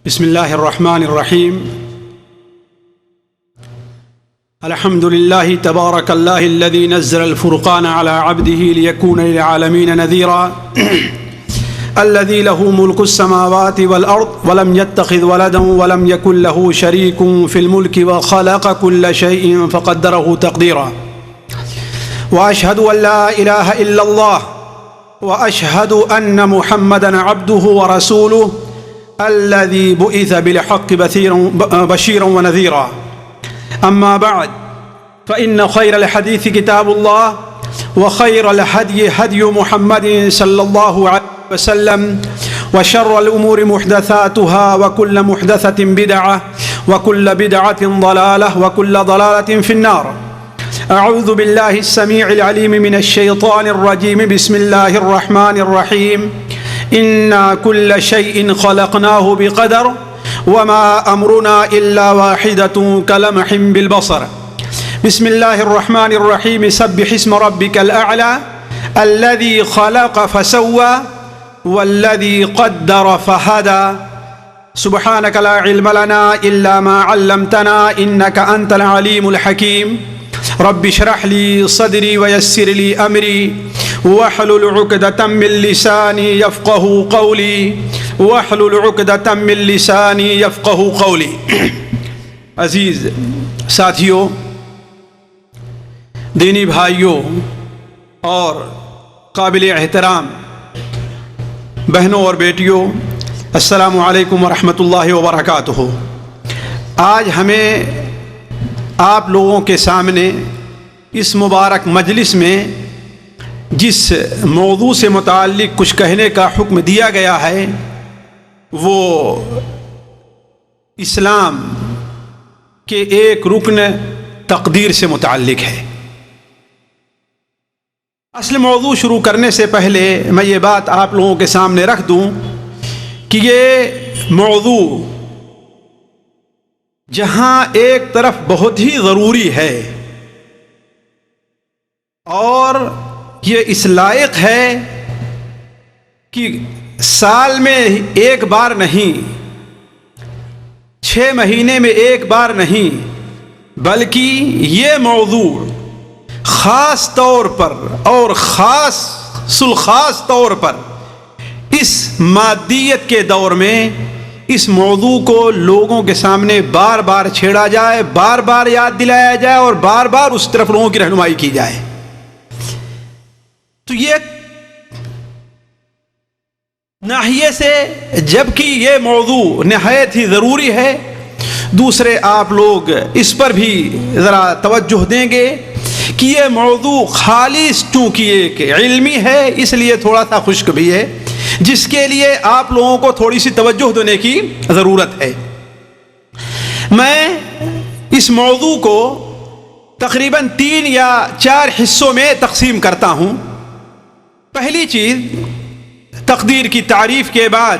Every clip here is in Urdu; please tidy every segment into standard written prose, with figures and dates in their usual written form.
بسم الله الرحمن الرحيم. الحمد لله تبارك الله الذي نزل الفرقان على عبده ليكون للعالمين نذيرا الذي له ملك السماوات والأرض ولم يتخذ ولدا ولم يكن له شريك في الملك وخلق كل شيء فقدره تقديرا وأشهد أن لا إله إلا الله وأشهد أن محمدا عبده ورسوله الذي بعث بالحق بشيرا ونذيرا. أما بعد فإن خير الحديث كتاب الله وخير الهدي هدي محمد صلى الله عليه وسلم وشر الأمور محدثاتها وكل محدثة بدعة وكل بدعة ضلالة وكل ضلالة في النار. أعوذ بالله السميع العليم من الشيطان الرجيم. بسم الله الرحمن الرحيم. إنا كل شيء خلقناه بقدر وما أمرنا إلا واحدة كلمح بالبصر. بسم الله الرحمن الرحيم. سبح اسم ربك الأعلى الذي خلق فسوى والذي قدر فهدى. سبحانك لا علم لنا إلا ما علمتنا إنك أنت العليم الحكيم. رب اشرح لي صدري ويسر لي أمري واحلل عقدة من لساني يفقه قولي واحلل عقدة من لساني يفقه قولي. عزیز ساتھیوں، دینی بھائیوں اور قابل احترام بہنوں اور بیٹیوں، السلام علیکم ورحمۃ اللہ وبرکاتہ. آج ہمیں آپ لوگوں کے سامنے اس مبارک مجلس میں جس موضوع سے متعلق کچھ کہنے کا حکم دیا گیا ہے وہ اسلام کے ایک رکن تقدیر سے متعلق ہے. اصل موضوع شروع کرنے سے پہلے میں یہ بات آپ لوگوں کے سامنے رکھ دوں کہ یہ موضوع جہاں ایک طرف بہت ہی ضروری ہے اور یہ اس لائق ہے کہ سال میں ایک بار نہیں، 6 مہینے میں ایک بار نہیں، بلکہ یہ موضوع خاص طور پر اور خاص طور پر اس مادیت کے دور میں اس موضوع کو لوگوں کے سامنے بار بار چھیڑا جائے، بار بار یاد دلایا جائے اور بار بار اس طرف لوگوں کی رہنمائی کی جائے. تو یہ ناحیے سے جبکہ یہ موضوع نہایت ہی ضروری ہے، دوسرے آپ لوگ اس پر بھی ذرا توجہ دیں گے کہ یہ موضوع خالص چونکہ ایک علمی ہے اس لیے تھوڑا سا خشک بھی ہے، جس کے لیے آپ لوگوں کو تھوڑی سی توجہ دینے کی ضرورت ہے. میں اس موضوع کو تقریباً 3 یا 4 حصوں میں تقسیم کرتا ہوں. پہلی چیز تقدیر کی تعریف کے بعد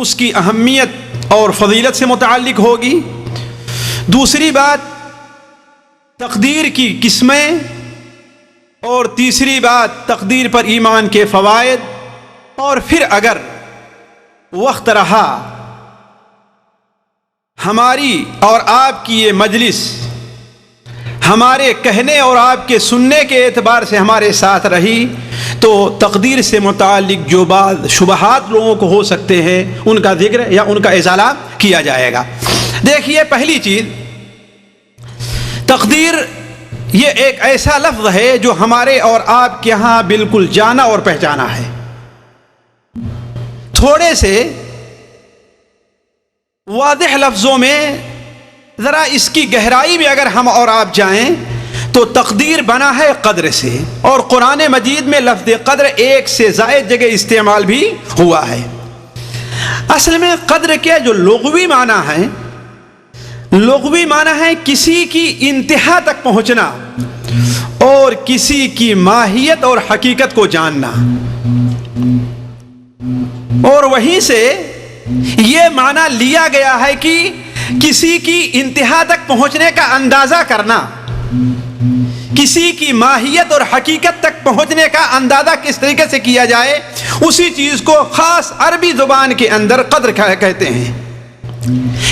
اس کی اہمیت اور فضیلت سے متعلق ہوگی. دوسری بات تقدیر کی قسمیں، اور تیسری بات تقدیر پر ایمان کے فوائد، اور پھر اگر وقت رہا ہماری اور آپ کی یہ مجلس ہمارے کہنے اور آپ کے سننے کے اعتبار سے ہمارے ساتھ رہی تو تقدیر سے متعلق جو بعض شبہات لوگوں کو ہو سکتے ہیں ان کا ذکر یا ان کا ازالہ کیا جائے گا. دیکھیے، پہلی چیز تقدیر یہ ایک ایسا لفظ ہے جو ہمارے اور آپ کے ہاں بالکل جانا اور پہچانا ہے. تھوڑے سے واضح لفظوں میں ذرا اس کی گہرائی میں اگر ہم اور آپ جائیں تو تقدیر بنا ہے قدر سے، اور قرآن مجید میں لفظ قدر ایک سے زائد جگہ استعمال بھی ہوا ہے. اصل میں قدر کے جو لغوی معنی ہے کسی کی انتہا تک پہنچنا اور کسی کی ماہیت اور حقیقت کو جاننا، اور وہیں سے یہ معنی لیا گیا ہے کہ کسی کی انتہا تک پہنچنے کا اندازہ کرنا، کسی کی ماہیت اور حقیقت تک پہنچنے کا اندازہ کس طریقے سے کیا جائے، اسی چیز کو خاص عربی زبان کے اندر قدر کہتے ہیں.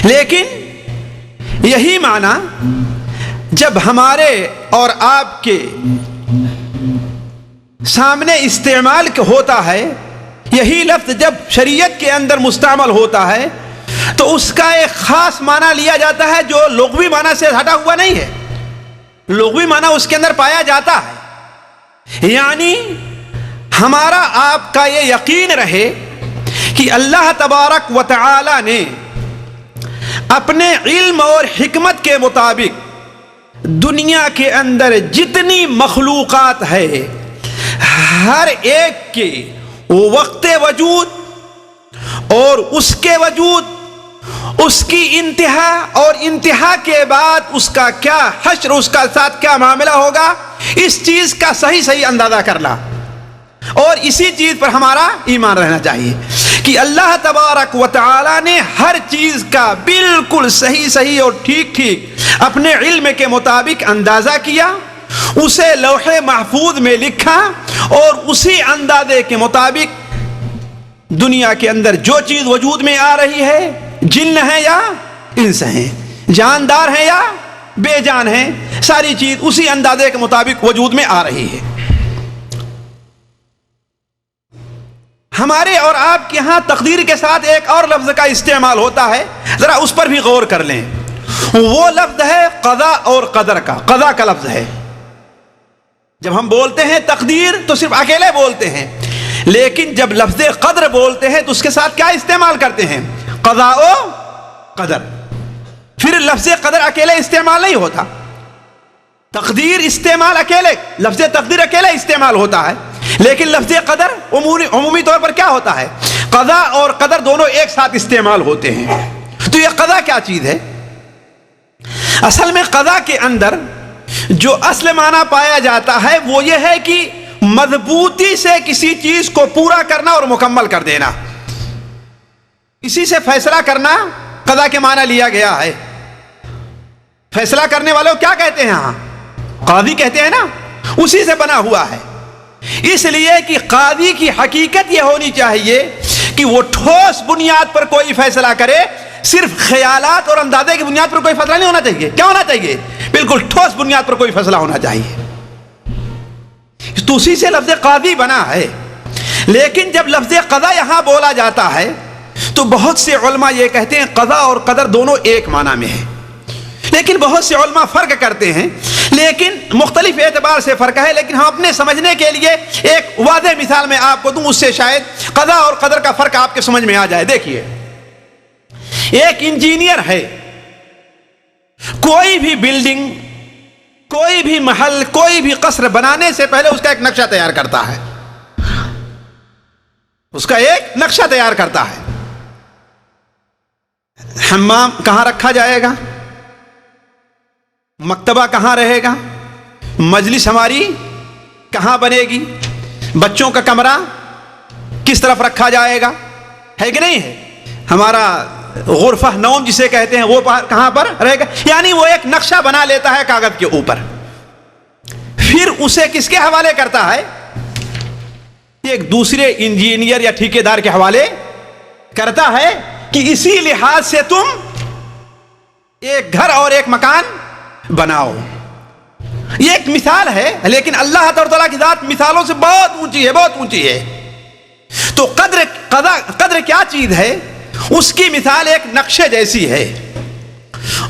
لیکن یہی معنی جب ہمارے اور آپ کے سامنے استعمال ہوتا ہے، یہی لفظ جب شریعت کے اندر مستعمل ہوتا ہے تو اس کا ایک خاص معنی لیا جاتا ہے جو لغوی معنی سے ہٹا ہوا نہیں ہے، لغوی معنی اس کے اندر پایا جاتا ہے۔ یعنی ہمارا آپ کا یہ یقین رہے کہ اللہ تبارک و تعالی نے اپنے علم اور حکمت کے مطابق دنیا کے اندر جتنی مخلوقات ہے ہر ایک کے وقت وجود اور اس کے وجود، اس کی انتہا اور انتہا کے بعد اس کا کیا حشر، اس کا ساتھ کیا معاملہ ہوگا، اس چیز کا صحیح اندازہ کرنا، اور اسی چیز پر ہمارا ایمان رہنا چاہیے کہ اللہ تبارک و تعالی نے ہر چیز کا بالکل صحیح اور ٹھیک اپنے علم کے مطابق اندازہ کیا، اسے لوح محفوظ میں لکھا، اور اسی اندازے کے مطابق دنیا کے اندر جو چیز وجود میں آ رہی ہے، جن ہیں یا انس ہیں، جاندار ہیں یا بے جان ہیں، ساری چیز اسی اندازے کے مطابق وجود میں آ رہی ہے۔ ہمارے اور آپ کے ہاں تقدیر کے ساتھ ایک اور لفظ کا استعمال ہوتا ہے، ذرا اس پر بھی غور کر لیں۔ وہ لفظ ہے قضا اور قدر کا، قضا کا لفظ ہے۔ جب ہم بولتے ہیں تقدیر تو صرف اکیلے بولتے ہیں، لیکن جب لفظ قدر بولتے ہیں تو اس کے ساتھ کیا استعمال کرتے ہیں؟ قضا و قدر۔ پھر لفظ قدر اکیلے استعمال نہیں ہوتا، تقدیر استعمال اکیلے، لفظ تقدیر اکیلے استعمال ہوتا ہے، لیکن لفظ قدر عمومی طور پر کیا ہوتا ہے؟ قضا اور قدر دونوں ایک ساتھ استعمال ہوتے ہیں۔ تو یہ قضا کیا چیز ہے؟ اصل میں قضا کے اندر جو اصل معنی پایا جاتا ہے وہ یہ ہے کہ مضبوطی سے کسی چیز کو پورا کرنا اور مکمل کر دینا، اسی سے فیصلہ کرنا قضا کے معنی لیا گیا ہے۔ فیصلہ کرنے والے کو کیا کہتے ہیں؟ ہاں قاضی کہتے ہیں نا، اسی سے بنا ہوا ہے۔ اس لیے کہ قاضی کی حقیقت یہ ہونی چاہیے کہ وہ ٹھوس بنیاد پر کوئی فیصلہ کرے، صرف خیالات اور اندازے کی بنیاد پر کوئی فیصلہ نہیں ہونا چاہیے۔ کیا ہونا چاہیے؟ بالکل ٹھوس بنیاد پر کوئی فیصلہ ہونا چاہیے، تو اسی سے لفظ قاضی بنا ہے۔ لیکن جب لفظ قضا یہاں بولا جاتا ہے تو بہت سے علماء یہ کہتے ہیں قضا اور قدر دونوں ایک معنی میں ہے، لیکن بہت سے علماء فرق کرتے ہیں، لیکن مختلف اعتبار سے فرق ہے۔ لیکن ہم اپنے سمجھنے کے لیے ایک واضح مثال میں آپ کو دوں، اس سے شاید قضا اور قدر کا فرق آپ کے سمجھ میں آ جائے۔ دیکھیے، ایک انجینئر ہے، کوئی بھی بلڈنگ، کوئی بھی محل، کوئی بھی قصر بنانے سے پہلے اس کا ایک نقشہ تیار کرتا ہے، اس کا ایک نقشہ تیار کرتا ہے۔ حمام کہاں رکھا جائے گا، مکتبہ کہاں رہے گا، مجلس ہماری کہاں بنے گی، بچوں کا کمرہ کس طرف رکھا جائے گا، ہے کہ نہیں ہے، ہمارا غرفہ نوم جسے کہتے ہیں وہ کہاں پر رہے گا۔ یعنی وہ ایک نقشہ بنا لیتا ہے کاغذ کے اوپر، پھر اسے کس کے حوالے کرتا ہے؟ ایک دوسرے انجینئر یا ٹھیکیدار کے حوالے کرتا ہے کہ اسی لحاظ سے تم ایک گھر اور ایک مکان بناؤ۔ یہ ایک مثال ہے، لیکن اللہ تعالیٰ کی ذات مثالوں سے بہت اونچی ہے، بہت اونچی ہے۔ تو قدر کیا چیز ہے؟ اس کی مثال ایک نقشے جیسی ہے،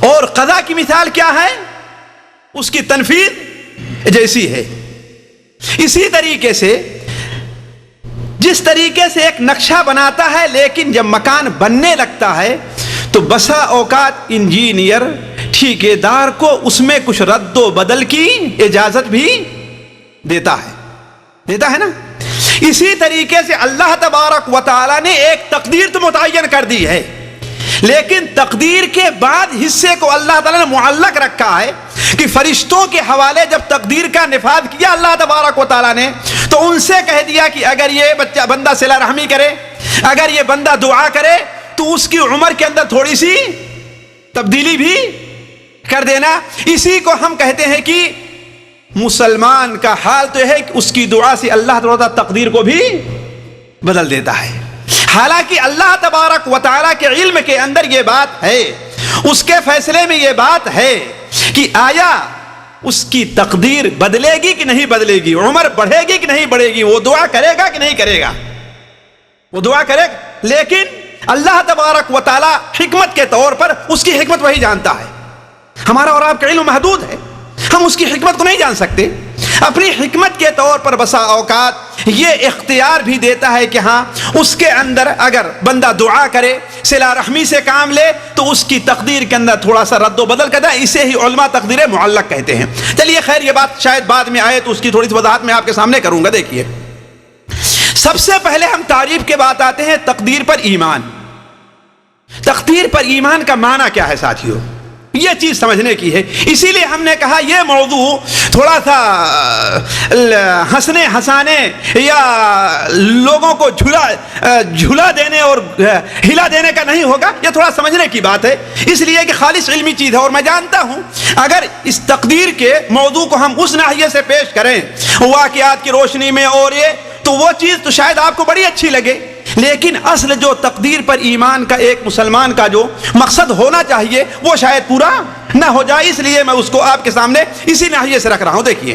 اور قضا کی مثال کیا ہے؟ اس کی تنفیذ جیسی ہے۔ اسی طریقے سے جس طریقے سے ایک نقشہ بناتا ہے، لیکن جب مکان بننے لگتا ہے تو بسا اوقات انجینئر ٹھیکیدار کو اس میں کچھ رد و بدل کی اجازت بھی دیتا ہے نا۔ اسی طریقے سے اللہ تبارک و تعالی نے ایک تقدیر تو متعین کر دی ہے، لیکن تقدیر کے بعد حصے کو اللہ تعالی نے معلق رکھا ہے کہ فرشتوں کے حوالے جب تقدیر کا نفاذ کیا اللہ تبارک و تعالی نے، تو ان سے کہہ دیا کہ اگر یہ بندہ صلہ رحمی کرے، اگر یہ بندہ دعا کرے تو اس کی عمر کے اندر تھوڑی سی تبدیلی بھی کر دینا۔ اسی کو ہم کہتے ہیں کہ مسلمان کا حال تو ہے کہ اس کی دعا سے اللہ تعالیٰ تقدیر کو بھی بدل دیتا ہے۔ حالانکہ اللہ تبارک و تعالیٰ کے علم کے اندر یہ بات ہے، اس کے فیصلے میں یہ بات ہے کہ آیا اس کی تقدیر بدلے گی کہ نہیں بدلے گی، عمر بڑھے گی کہ نہیں بڑھے گی، وہ دعا کرے گا کہ نہیں کرے گا، وہ دعا کرے گا۔ لیکن اللہ تبارک و تعالیٰ حکمت کے طور پر اس کی حکمت وہی جانتا ہے۔ ہمارا اور آپ کا علم محدود ہے، ہم اس کی حکمت کو نہیں جان سکتے۔ اپنی حکمت کے طور پر بسا اوقات یہ اختیار بھی دیتا ہے کہ ہاں اس کے اندر اگر بندہ دعا کرے، صلہ رحمی سے کام لے، تو اس کی تقدیر کے اندر تھوڑا سا رد و بدل کرتا ہے، اسے ہی علماء تقدیر معلق کہتے ہیں۔ چلیے خیر، یہ بات شاید بعد میں آئے تو اس کی تھوڑی سی وضاحت میں آپ کے سامنے کروں گا۔ دیکھیے، سب سے پہلے ہم تعریف کے بعد آتے ہیں تقدیر پر ایمان۔ تقدیر پر ایمان کا معنی کیا ہے ساتھیو؟ یہ چیز سمجھنے کی ہے۔ اسی لیے ہم نے کہا یہ موضوع تھوڑا سا ہنسنے ہنسانے یا لوگوں کو جھلا دینے اور ہلا دینے کا نہیں ہوگا، یہ تھوڑا سمجھنے کی بات ہے، اس لیے کہ خالص علمی چیز ہے۔ اور میں جانتا ہوں اگر اس تقدیر کے موضوع کو ہم اس ناحیے سے پیش کریں واقعات کی روشنی میں اور یہ، تو وہ چیز تو شاید آپ کو بڑی اچھی لگے، لیکن اصل جو تقدیر پر ایمان کا ایک مسلمان کا جو مقصد ہونا چاہیے وہ شاید پورا نہ ہو جائے، اس لیے میں اس کو آپ کے سامنے اسی ناحیے سے رکھ رہا ہوں۔ دیکھیے،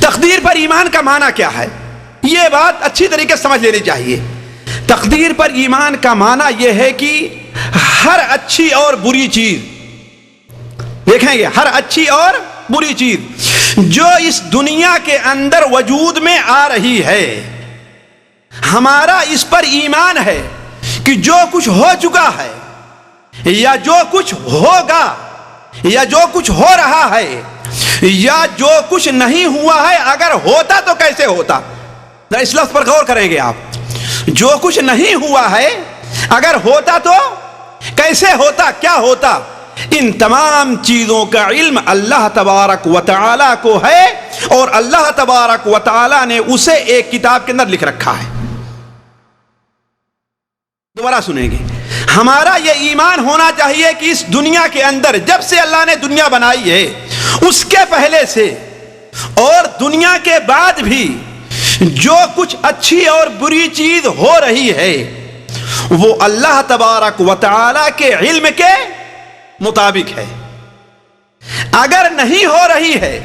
تقدیر پر ایمان کا معنی کیا ہے، یہ بات اچھی طریقے سے سمجھ لینی چاہیے۔ تقدیر پر ایمان کا معنی یہ ہے کہ ہر اچھی اور بری چیز، دیکھیں گے، ہر اچھی اور بری چیز جو اس دنیا کے اندر وجود میں آ رہی ہے، ہمارا اس پر ایمان ہے کہ جو کچھ ہو چکا ہے یا جو کچھ ہوگا یا جو کچھ ہو رہا ہے یا جو کچھ نہیں ہوا ہے، اگر ہوتا تو کیسے ہوتا، اس لفظ پر غور کریں گے آپ، جو کچھ نہیں ہوا ہے اگر ہوتا تو کیسے ہوتا، کیا ہوتا، ان تمام چیزوں کا علم اللہ تبارک و تعالیٰ کو ہے، اور اللہ تبارک و تعالیٰ نے اسے ایک کتاب کے اندر لکھ رکھا ہے۔ دوبارہ سنیں گے، ہمارا یہ ایمان ہونا چاہیے کہ اس دنیا کے اندر جب سے اللہ نے دنیا بنائی ہے، اس کے پہلے سے اور دنیا کے بعد بھی جو کچھ اچھی اور بری چیز ہو رہی ہے وہ اللہ تبارک و تعالیٰ کے علم کے مطابق ہے۔ اگر نہیں ہو رہی ہے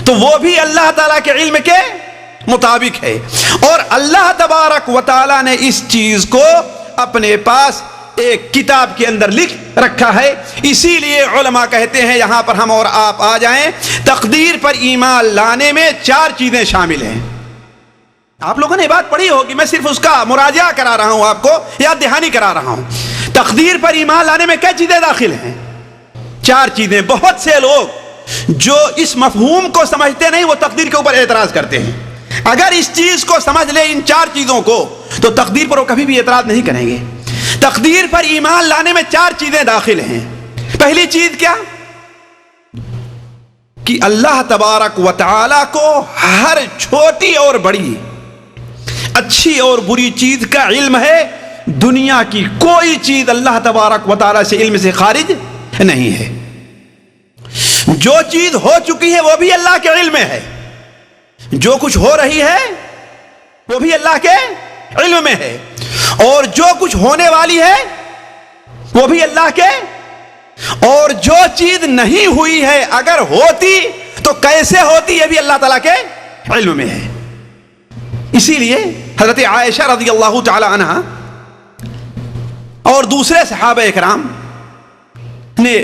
تو وہ بھی اللہ تعالیٰ کے علم کے مطابق ہے، اور اللہ تبارک و تعالیٰ نے اس چیز کو اپنے پاس ایک کتاب کے اندر لکھ رکھا ہے۔ اسی لیے علماء کہتے ہیں، یہاں پر ہم اور آپ آ جائیں، تقدیر پر ایمان لانے میں 4 چیزیں شامل ہیں۔ آپ لوگوں نے بات پڑھی ہوگی، میں صرف اس کا مراجعہ کرا رہا ہوں، آپ کو یاد دہانی کرا رہا ہوں۔ تقدیر پر ایمان لانے میں کیا چیزیں داخل ہیں؟ 4 چیزیں۔ بہت سے لوگ جو اس مفہوم کو سمجھتے نہیں، وہ تقدیر کے اوپر اعتراض کرتے ہیں۔ اگر اس چیز کو سمجھ لیں، ان 4 چیزوں کو، تو تقدیر پر وہ کبھی بھی اعتراض نہیں کریں گے۔ تقدیر پر ایمان لانے میں 4 چیزیں داخل ہیں۔ پہلی چیز کیا؟ کہ اللہ تبارک و تعالیٰ کو ہر چھوٹی اور بڑی، اچھی اور بری چیز کا علم ہے۔ دنیا کی کوئی چیز اللہ تبارک و تعالیٰ سے علم سے خارج نہیں ہے۔ جو چیز ہو چکی ہے وہ بھی اللہ کے علم میں ہے، جو کچھ ہو رہی ہے وہ بھی اللہ کے علم میں ہے، اور جو کچھ ہونے والی ہے وہ بھی اللہ کے، اور جو چیز نہیں ہوئی ہے اگر ہوتی تو کیسے ہوتی یہ بھی اللہ تعالیٰ کے علم میں ہے۔ اسی لیے حضرت عائشہ رضی اللہ تعالی عنہا اور دوسرے صحابہ اکرام نے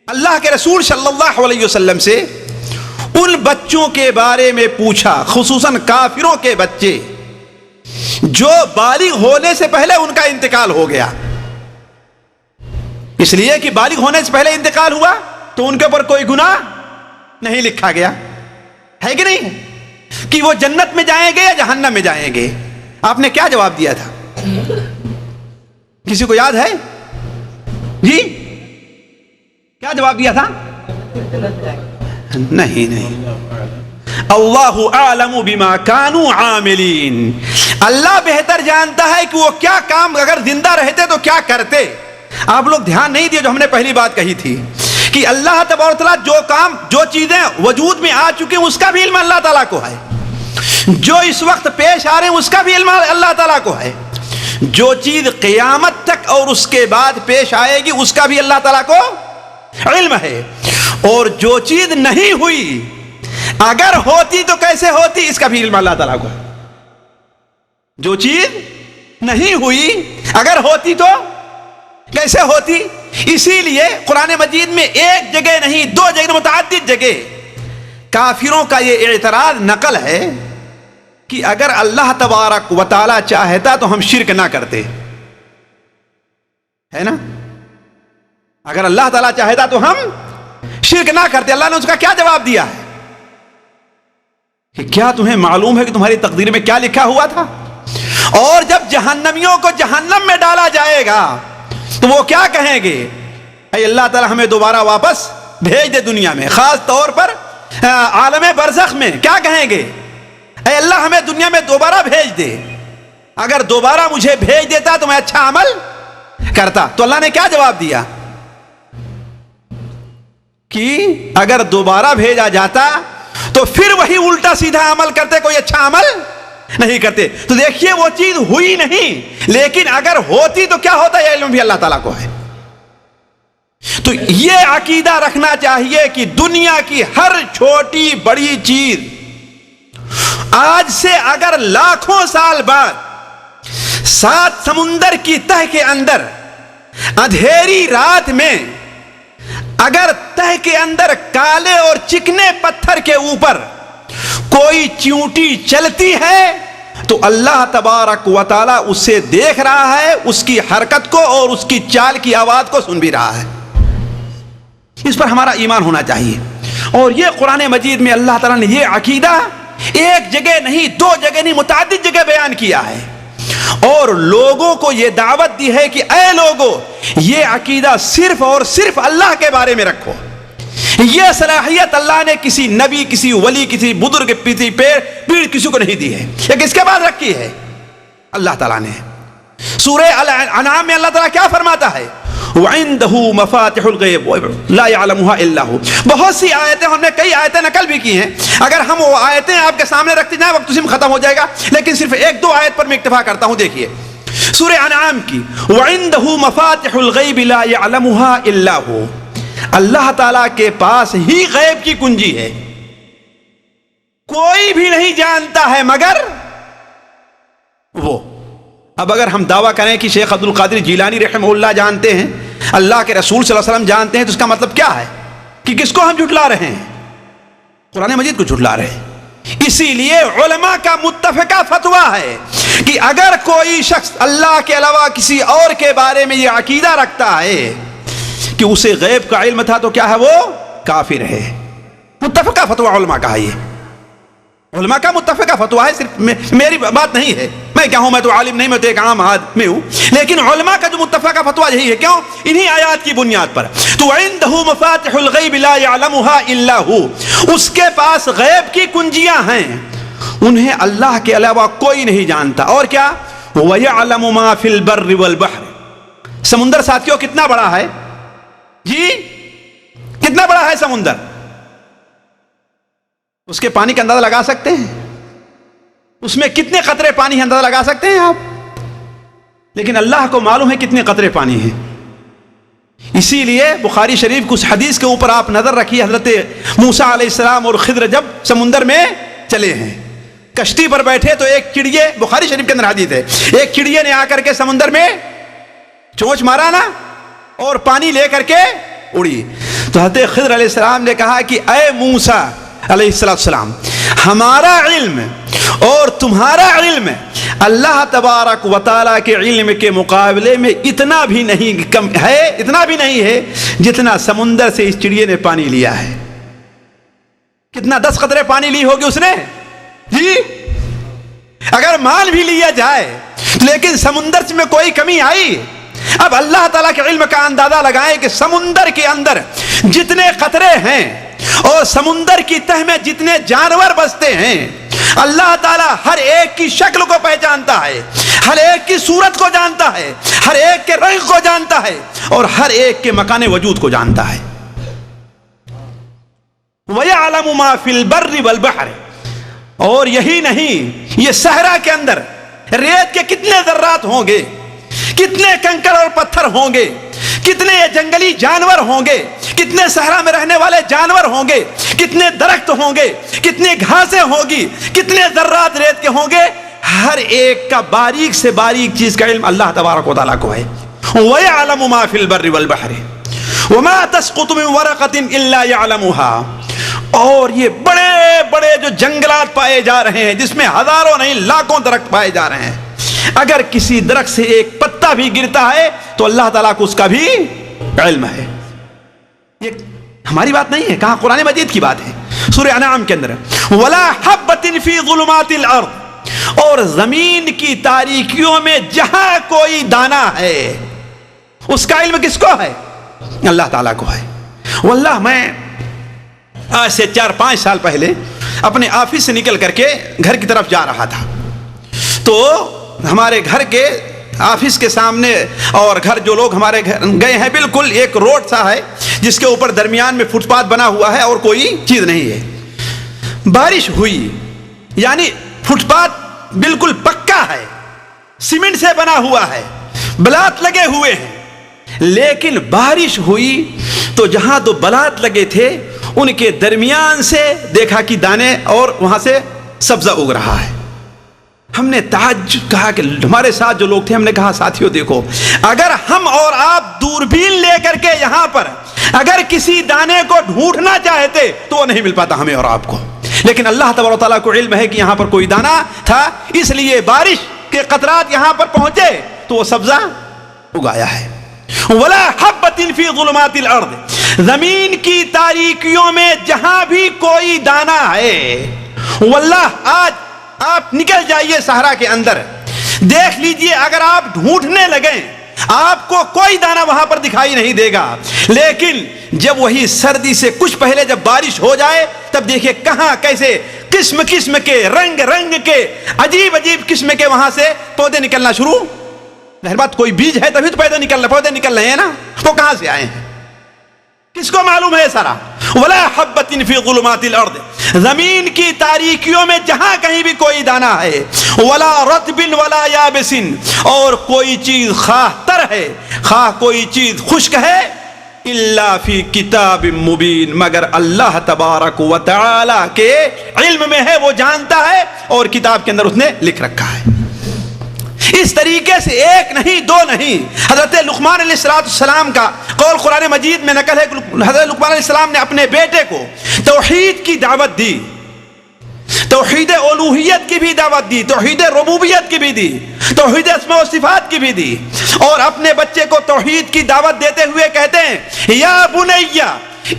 اللہ کے رسول صلی اللہ علیہ وسلم سے ان بچوں کے بارے میں پوچھا، خصوصاً کافروں کے بچے جو بالغ ہونے سے پہلے ان کا انتقال ہو گیا، اس لیے کہ بالغ ہونے سے پہلے انتقال ہوا تو ان کے اوپر کوئی گناہ نہیں لکھا گیا ہے کہ نہیں، کہ وہ جنت میں جائیں گے یا جہنم میں جائیں گے۔ آپ نے کیا جواب دیا تھا؟ کسی کو یاد ہے جی؟ کیا جواب دیا تھا؟ نہیں، اللہ اعلم بما كانوا عاملین، اللہ بہتر جانتا ہے کہ وہ کیا کام اگر زندہ رہتے تو کیا کرتے۔ آپ لوگ دھیان نہیں دیے جو ہم نے پہلی بات کہی تھی کہ اللہ تبارک و تعالیٰ جو کام، جو چیزیں وجود میں آ چکی ہیں اس کا بھی علم اللہ تعالیٰ کو ہے، جو اس وقت پیش آ رہے ہیں اس کا بھی علم اللہ تعالیٰ کو ہے، جو چیز قیامت تک اور اس کے بعد پیش آئے گی اس کا بھی اللہ تعالیٰ کو علم ہے، اور جو چیز نہیں ہوئی اگر ہوتی تو کیسے ہوتی اس کا بھی علم اللہ تعالیٰ کو ہے۔ جو چیز نہیں ہوئی اگر ہوتی تو کیسے ہوتی؟ اسی لیے قرآن مجید میں ایک جگہ نہیں، دو جگہ، متعدد جگہ کافروں کا یہ اعتراض نقل ہے کہ اگر اللہ تبارک و تعالی چاہتا تو ہم شرک نہ کرتے، ہے نا؟ اگر اللہ تعالیٰ چاہتا تو ہم شرک نہ کرتے۔ اللہ نے اس کا کیا جواب دیا ہے کہ کیا تمہیں معلوم ہے کہ تمہاری تقدیر میں کیا لکھا ہوا تھا؟ اور جب جہنمیوں کو جہنم میں ڈالا جائے گا تو وہ کیا کہیں گے؟ اے اللہ تعالیٰ ہمیں دوبارہ واپس بھیج دے دنیا میں، خاص طور پر عالم برزخ میں کیا کہیں گے؟ اے اللہ ہمیں دنیا میں دوبارہ بھیج دے، اگر دوبارہ مجھے بھیج دیتا تو میں اچھا عمل کرتا۔ تو اللہ نے کیا جواب دیا کہ اگر دوبارہ بھیجا جاتا تو پھر وہی الٹا سیدھا عمل کرتے، کوئی اچھا عمل نہیں کرتے۔ تو دیکھیے وہ چیز ہوئی نہیں، لیکن اگر ہوتی تو کیا ہوتا، یہ علم بھی اللہ تعالیٰ کو ہے۔ تو یہ عقیدہ رکھنا چاہیے کہ دنیا کی ہر چھوٹی بڑی چیز آج سے اگر لاکھوں سال بعد 7 سمندر کی تہ کے اندر اندھیری رات میں اگر تہ کے اندر کالے اور چکنے پتھر کے اوپر کوئی چیونٹی چلتی ہے تو اللہ تبارک و تعالی اسے دیکھ رہا ہے، اس کی حرکت کو اور اس کی چال کی آواز کو سن بھی رہا ہے۔ اس پر ہمارا ایمان ہونا چاہیے۔ اور یہ قرآن مجید میں اللہ تعالیٰ نے یہ عقیدہ ایک جگہ نہیں، دو جگہ نہیں، متعدد جگہ بیان کیا ہے، اور لوگوں کو یہ دعوت دی ہے کہ اے لوگوں، یہ عقیدہ صرف اور صرف اللہ کے بارے میں رکھو۔ یہ صلاحیت اللہ نے کسی نبی، کسی ولی، کسی بزرگ، کسی پیر کسی کو نہیں دی ہے۔ یہ کس کے بعد رکھی ہے؟ اللہ تعالیٰ نے۔ سورہ الانعام میں اللہ تعالیٰ کیا فرماتا ہے؟ وَعِندَهُ مَفَاتِحُ الْغَيْبِ لَا يَعْلَمُهَا إِلَّا هُوَ۔ بہت سی آیتیں، ہم نے کئی آیتیں نقل بھی کی ہیں، اگر ہم وہ آیتیں آپ کے سامنے رکھتے جائیں وقت اسی میں ختم ہو جائے گا، لیکن صرف ایک دو آیت پر میں اکتفا کرتا ہوں۔ دیکھیے سورہ انعام کی، وَعِندَهُ مَفَاتِحُ الْغَيْبِ لَا يَعْلَمُهَا إِلَّا هُوَ۔ اللہ تعالیٰ کے پاس ہی غیب کی کنجی ہے، کوئی بھی نہیں جانتا ہے مگر وہ۔ اب اگر ہم دعویٰ کریں کہ شیخ عبد القادر جیلانی رحمہ اللہ جانتے ہیں، اللہ کے رسول صلی اللہ علیہ وسلم جانتے ہیں، تو اس کا مطلب کیا ہے کہ کس کو ہم جھٹلا رہے ہیں؟ قرآن مجید کو جھٹلا رہے ہیں۔ اسی لیے علماء کا متفقہ فتویٰ ہے کہ اگر کوئی شخص اللہ کے علاوہ کسی اور کے بارے میں یہ عقیدہ رکھتا ہے کہ اسے غیب کا علم تھا تو کیا ہے؟ وہ کافر ہے۔ متفقہ فتویٰ علماء کا ہے، یہ علماء کا متفقہ فتویٰ ہے، صرف میری بات نہیں ہے، میں کیا ہوں، میں تو عالم نہیں، میں تو ایک عام آدمی ہوں، لیکن علماء کا جو متفقہ فتویٰ یہی ہے۔ کیوں؟ انہی آیات کی بنیاد پر۔ تو عندہ مفاتح الغیب لا يعلمها الا هو، اس کے پاس غیب کی کنجیاں ہیں، انہیں اللہ کے علاوہ کوئی نہیں جانتا۔ اور کیا؟ وَيَعْلَمُ مَا فِي الْبَرِّ وَالْبَحْرِ۔ سمندر ساتھیوں کتنا بڑا ہے جی؟ کتنا بڑا ہے سمندر؟ اس کے پانی کا اندازہ لگا سکتے ہیں؟ اس میں کتنے قطرے پانی ہیں اندازہ لگا سکتے ہیں آپ؟ لیکن اللہ کو معلوم ہے کتنے قطرے پانی ہیں۔ اسی لیے بخاری شریف کو اس حدیث کے اوپر آپ نظر رکھیے، حضرت موسیٰ علیہ السلام اور خضر جب سمندر میں چلے ہیں، کشتی پر بیٹھے تو ایک چڑیے، بخاری شریف کے اندر حدیث ہے، ایک چڑیے نے آ کر کے سمندر میں چونچ مارا نا، اور پانی لے کر کے اڑی۔ تو حضرت خضر علیہ السلام نے کہا کہ اے موسیٰ علیہ السلام، ہمارا علم اور تمہارا علم اللہ تبارک و تعالیٰ کے علم کے مقابلے میں اتنا بھی نہیں کم ہے، اتنا بھی نہیں ہے جتنا سمندر سے اس چڑیے نے پانی لیا ہے۔ کتنا؟ 10 قطرے پانی لی ہوگی اس نے جی، اگر مان بھی لیا جائے، لیکن سمندر میں کوئی کمی آئی؟ اب اللہ تعالیٰ کے علم کا اندازہ لگائیں کہ سمندر کے اندر جتنے قطرے ہیں اور سمندر کی تہ میں جتنے جانور بستے ہیں، اللہ تعالیٰ ہر ایک کی شکل کو پہچانتا ہے، ہر ایک کی صورت کو جانتا ہے، ہر ایک کے رنگ کو جانتا ہے، اور ہر ایک کے مکان وجود کو جانتا ہے۔ وَيَعْلَمُ مَا فِي الْبَرِّ وَالْبَحْرِ۔ اور یہی نہیں، یہ صحرا کے اندر ریت کے کتنے ذرات ہوں گے، کتنے کنکر اور پتھر ہوں گے، کتنے جنگلی جانور ہوں گے، کتنے صحرا میں رہنے والے جانور ہوں گے، کتنے درخت ہوں گے، کتنی گھاسیں ہوگی، کتنے ذرات ریت کے ہوں گے، ہر ایک کا باریک سے باریک چیز کا علم اللہ تبارک و تعالیٰ کو ہے۔ وَيَعْلَمُ مَا فِي الْبَرِّ وَالْبَحْرِ وَمَا تَسْقُطُ مِنْ وَرَقَةٍ إِلَّا يَعْلَمُهَا۔ اور یہ بڑے بڑے جو جنگلات پائے جا رہے ہیں، جس میں ہزاروں نہیں لاکھوں درخت پائے جا رہے ہیں، اگر کسی درخت سے ایک پتا بھی گرتا ہے تو اللہ تعالیٰ کو اس کا بھی علم ہے۔ یہ ہماری بات نہیں ہے، کہاں قرآن مجید کی بات ہے، سورہ انعام کے اندر وَلَا حَبَّةٍ فِي ظُلُمَاتِ الْأَرْضِ، اور زمین کی تاریکیوں میں جہاں کوئی دانہ ہے اس کا علم کس کو ہے؟ اللہ تعالیٰ کو ہے۔ واللہ میں آج سے 4-5 سال پہلے اپنے آفس سے نکل کر کے گھر کی طرف جا رہا تھا، تو ہمارے گھر کے آفس کے سامنے اور گھر جو لوگ ہمارے گھر گئے ہیں، بالکل ایک روڈ سا ہے جس کے اوپر درمیان میں فٹ پاتھ بنا ہوا ہے اور کوئی چیز نہیں ہے۔ بارش ہوئی، یعنی فٹ پاتھ بالکل پکا ہے، سیمنٹ سے بنا ہوا ہے، بلات لگے ہوئے ہیں، لیکن بارش ہوئی تو جہاں دو بلات لگے تھے ان کے درمیان سے دیکھا کہ دانے اور وہاں سے سبزہ اگ رہا ہے۔ ہم نے تعجب کہا کہ ہمارے ساتھ جو لوگ تھے، ہم نے کہا ساتھیوں دیکھو، اگر ہم اور آپ دوربین لے کر کے یہاں پر اگر کسی دانے کو ڈھونڈنا چاہتے تو وہ نہیں مل پاتا ہمیں اور آپ کو، لیکن اللہ تبارک و تعالیٰ کو علم ہے کہ یہاں پر کوئی دانہ تھا، اس لیے بارش کے قطرات یہاں پر پہنچے تو وہ سبزہ اگایا ہے۔ وَلَا حَبَّةٍ فِي ظُلُمَاتِ الْأَرْضِ، زمین کی تاریکیوں میں جہاں بھی کوئی دانہ ہے۔ واللہ آج آپ نکل جائیے صحرا کے اندر، دیکھ لیجئے، اگر آپ ڈھونڈنے لگیں آپ کو کوئی دانہ وہاں پر دکھائی نہیں دے گا، لیکن جب وہی سردی سے کچھ پہلے جب بارش ہو جائے تب دیکھیے کہاں کیسے قسم قسم کے رنگ رنگ کے عجیب عجیب قسم کے وہاں سے پودے نکلنا شروع۔ ظاہر بات کوئی بیج ہے تبھی تو پودے نکل رہے ہیں نا، وہ کہاں سے آئے ہیں، کس کو معلوم ہے سارا؟ وَلَا حَبَّةٍ فِي ظُلُمَاتِ الْأَرْضِ، زمین کی تاریکیوں میں جہاں کہیں بھی کوئی دانہ ہے، وَلَا رَطْبٍ وَلَا يَابِسٍ، اور کوئی چیز خواہ تر ہے خواہ کوئی چیز خشک ہے، إِلَّا فِي كِتَابٍ مُبِينٍ، مگر اللہ تبارک و تعالی کے علم میں ہے، وہ جانتا ہے اور کتاب کے اندر اس نے لکھ رکھا ہے۔ اس طریقے سے ایک نہیں دو نہیں، حضرت لقمان علیہ السلام کا قول قرآن مجید میں نقل ہے، حضرت لقمان علیہ السلام نے اپنے بیٹے کو توحید کی دعوت دی، توحید الوہیت کی بھی دعوت دی، توحید ربوبیت کی بھی دی، توحید اسماء و صفات کی بھی دی، اور اپنے بچے کو توحید کی دعوت دیتے ہوئے کہتے ہیں یا بنیہ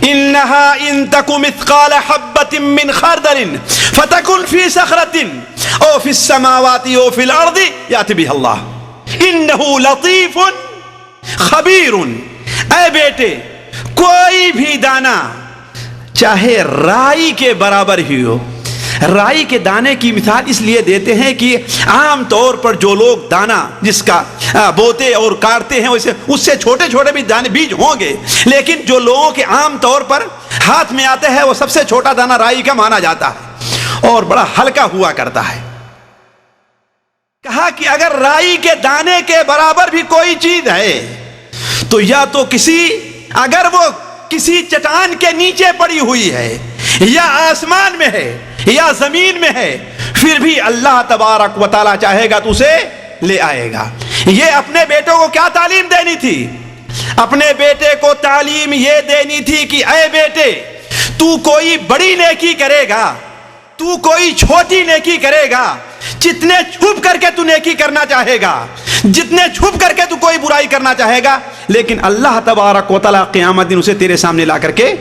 انہا ان تکو مثقال حبۃ من خردل فتکن فی صخرۃ او فی السماوات او فی الارض یأتی بها اللہ انہ لطیف خبیر۔ اے بیٹے، کوئی بھی دانہ چاہے رائی کے برابر ہی ہو، رائی کے دانے کی مثال اس لیے دیتے ہیں کہ عام طور پر جو لوگ دانہ جس کا بوتے اور کاٹتے ہیں ویسے اس سے چھوٹے چھوٹے بھی دانے بیج ہوں گے، لیکن جو لوگوں کے عام طور پر ہاتھ میں آتے ہیں وہ سب سے چھوٹا دانہ رائی کا مانا جاتا ہے اور بڑا ہلکا ہوا کرتا ہے۔ کہا کہ اگر رائی کے دانے کے برابر بھی کوئی چیز ہے تو یا تو اگر وہ کسی چٹان کے نیچے پڑی ہوئی ہے یا آسمان میں ہے یا زمین میں ہے، پھر بھی اللہ تبارک و تعالیٰ چاہے گا تو اسے لے آئے گا۔ یہ اپنے بیٹوں کو کیا تعلیم دینی تھی؟ اپنے بیٹے کو تعلیم یہ دینی تھی کہ اے بیٹے، تو کوئی بڑی نیکی کرے گا، تو کوئی چھوٹی نیکی کرے گا، جتنے چھپ کر کے تو نیکی کرنا چاہے گا، جتنے چھپ کر کے تو کوئی برائی کرنا چاہے گا، لیکن اللہ تبارک و تعالیٰ قیامت دن اسے تیرے سامنے لا کر کے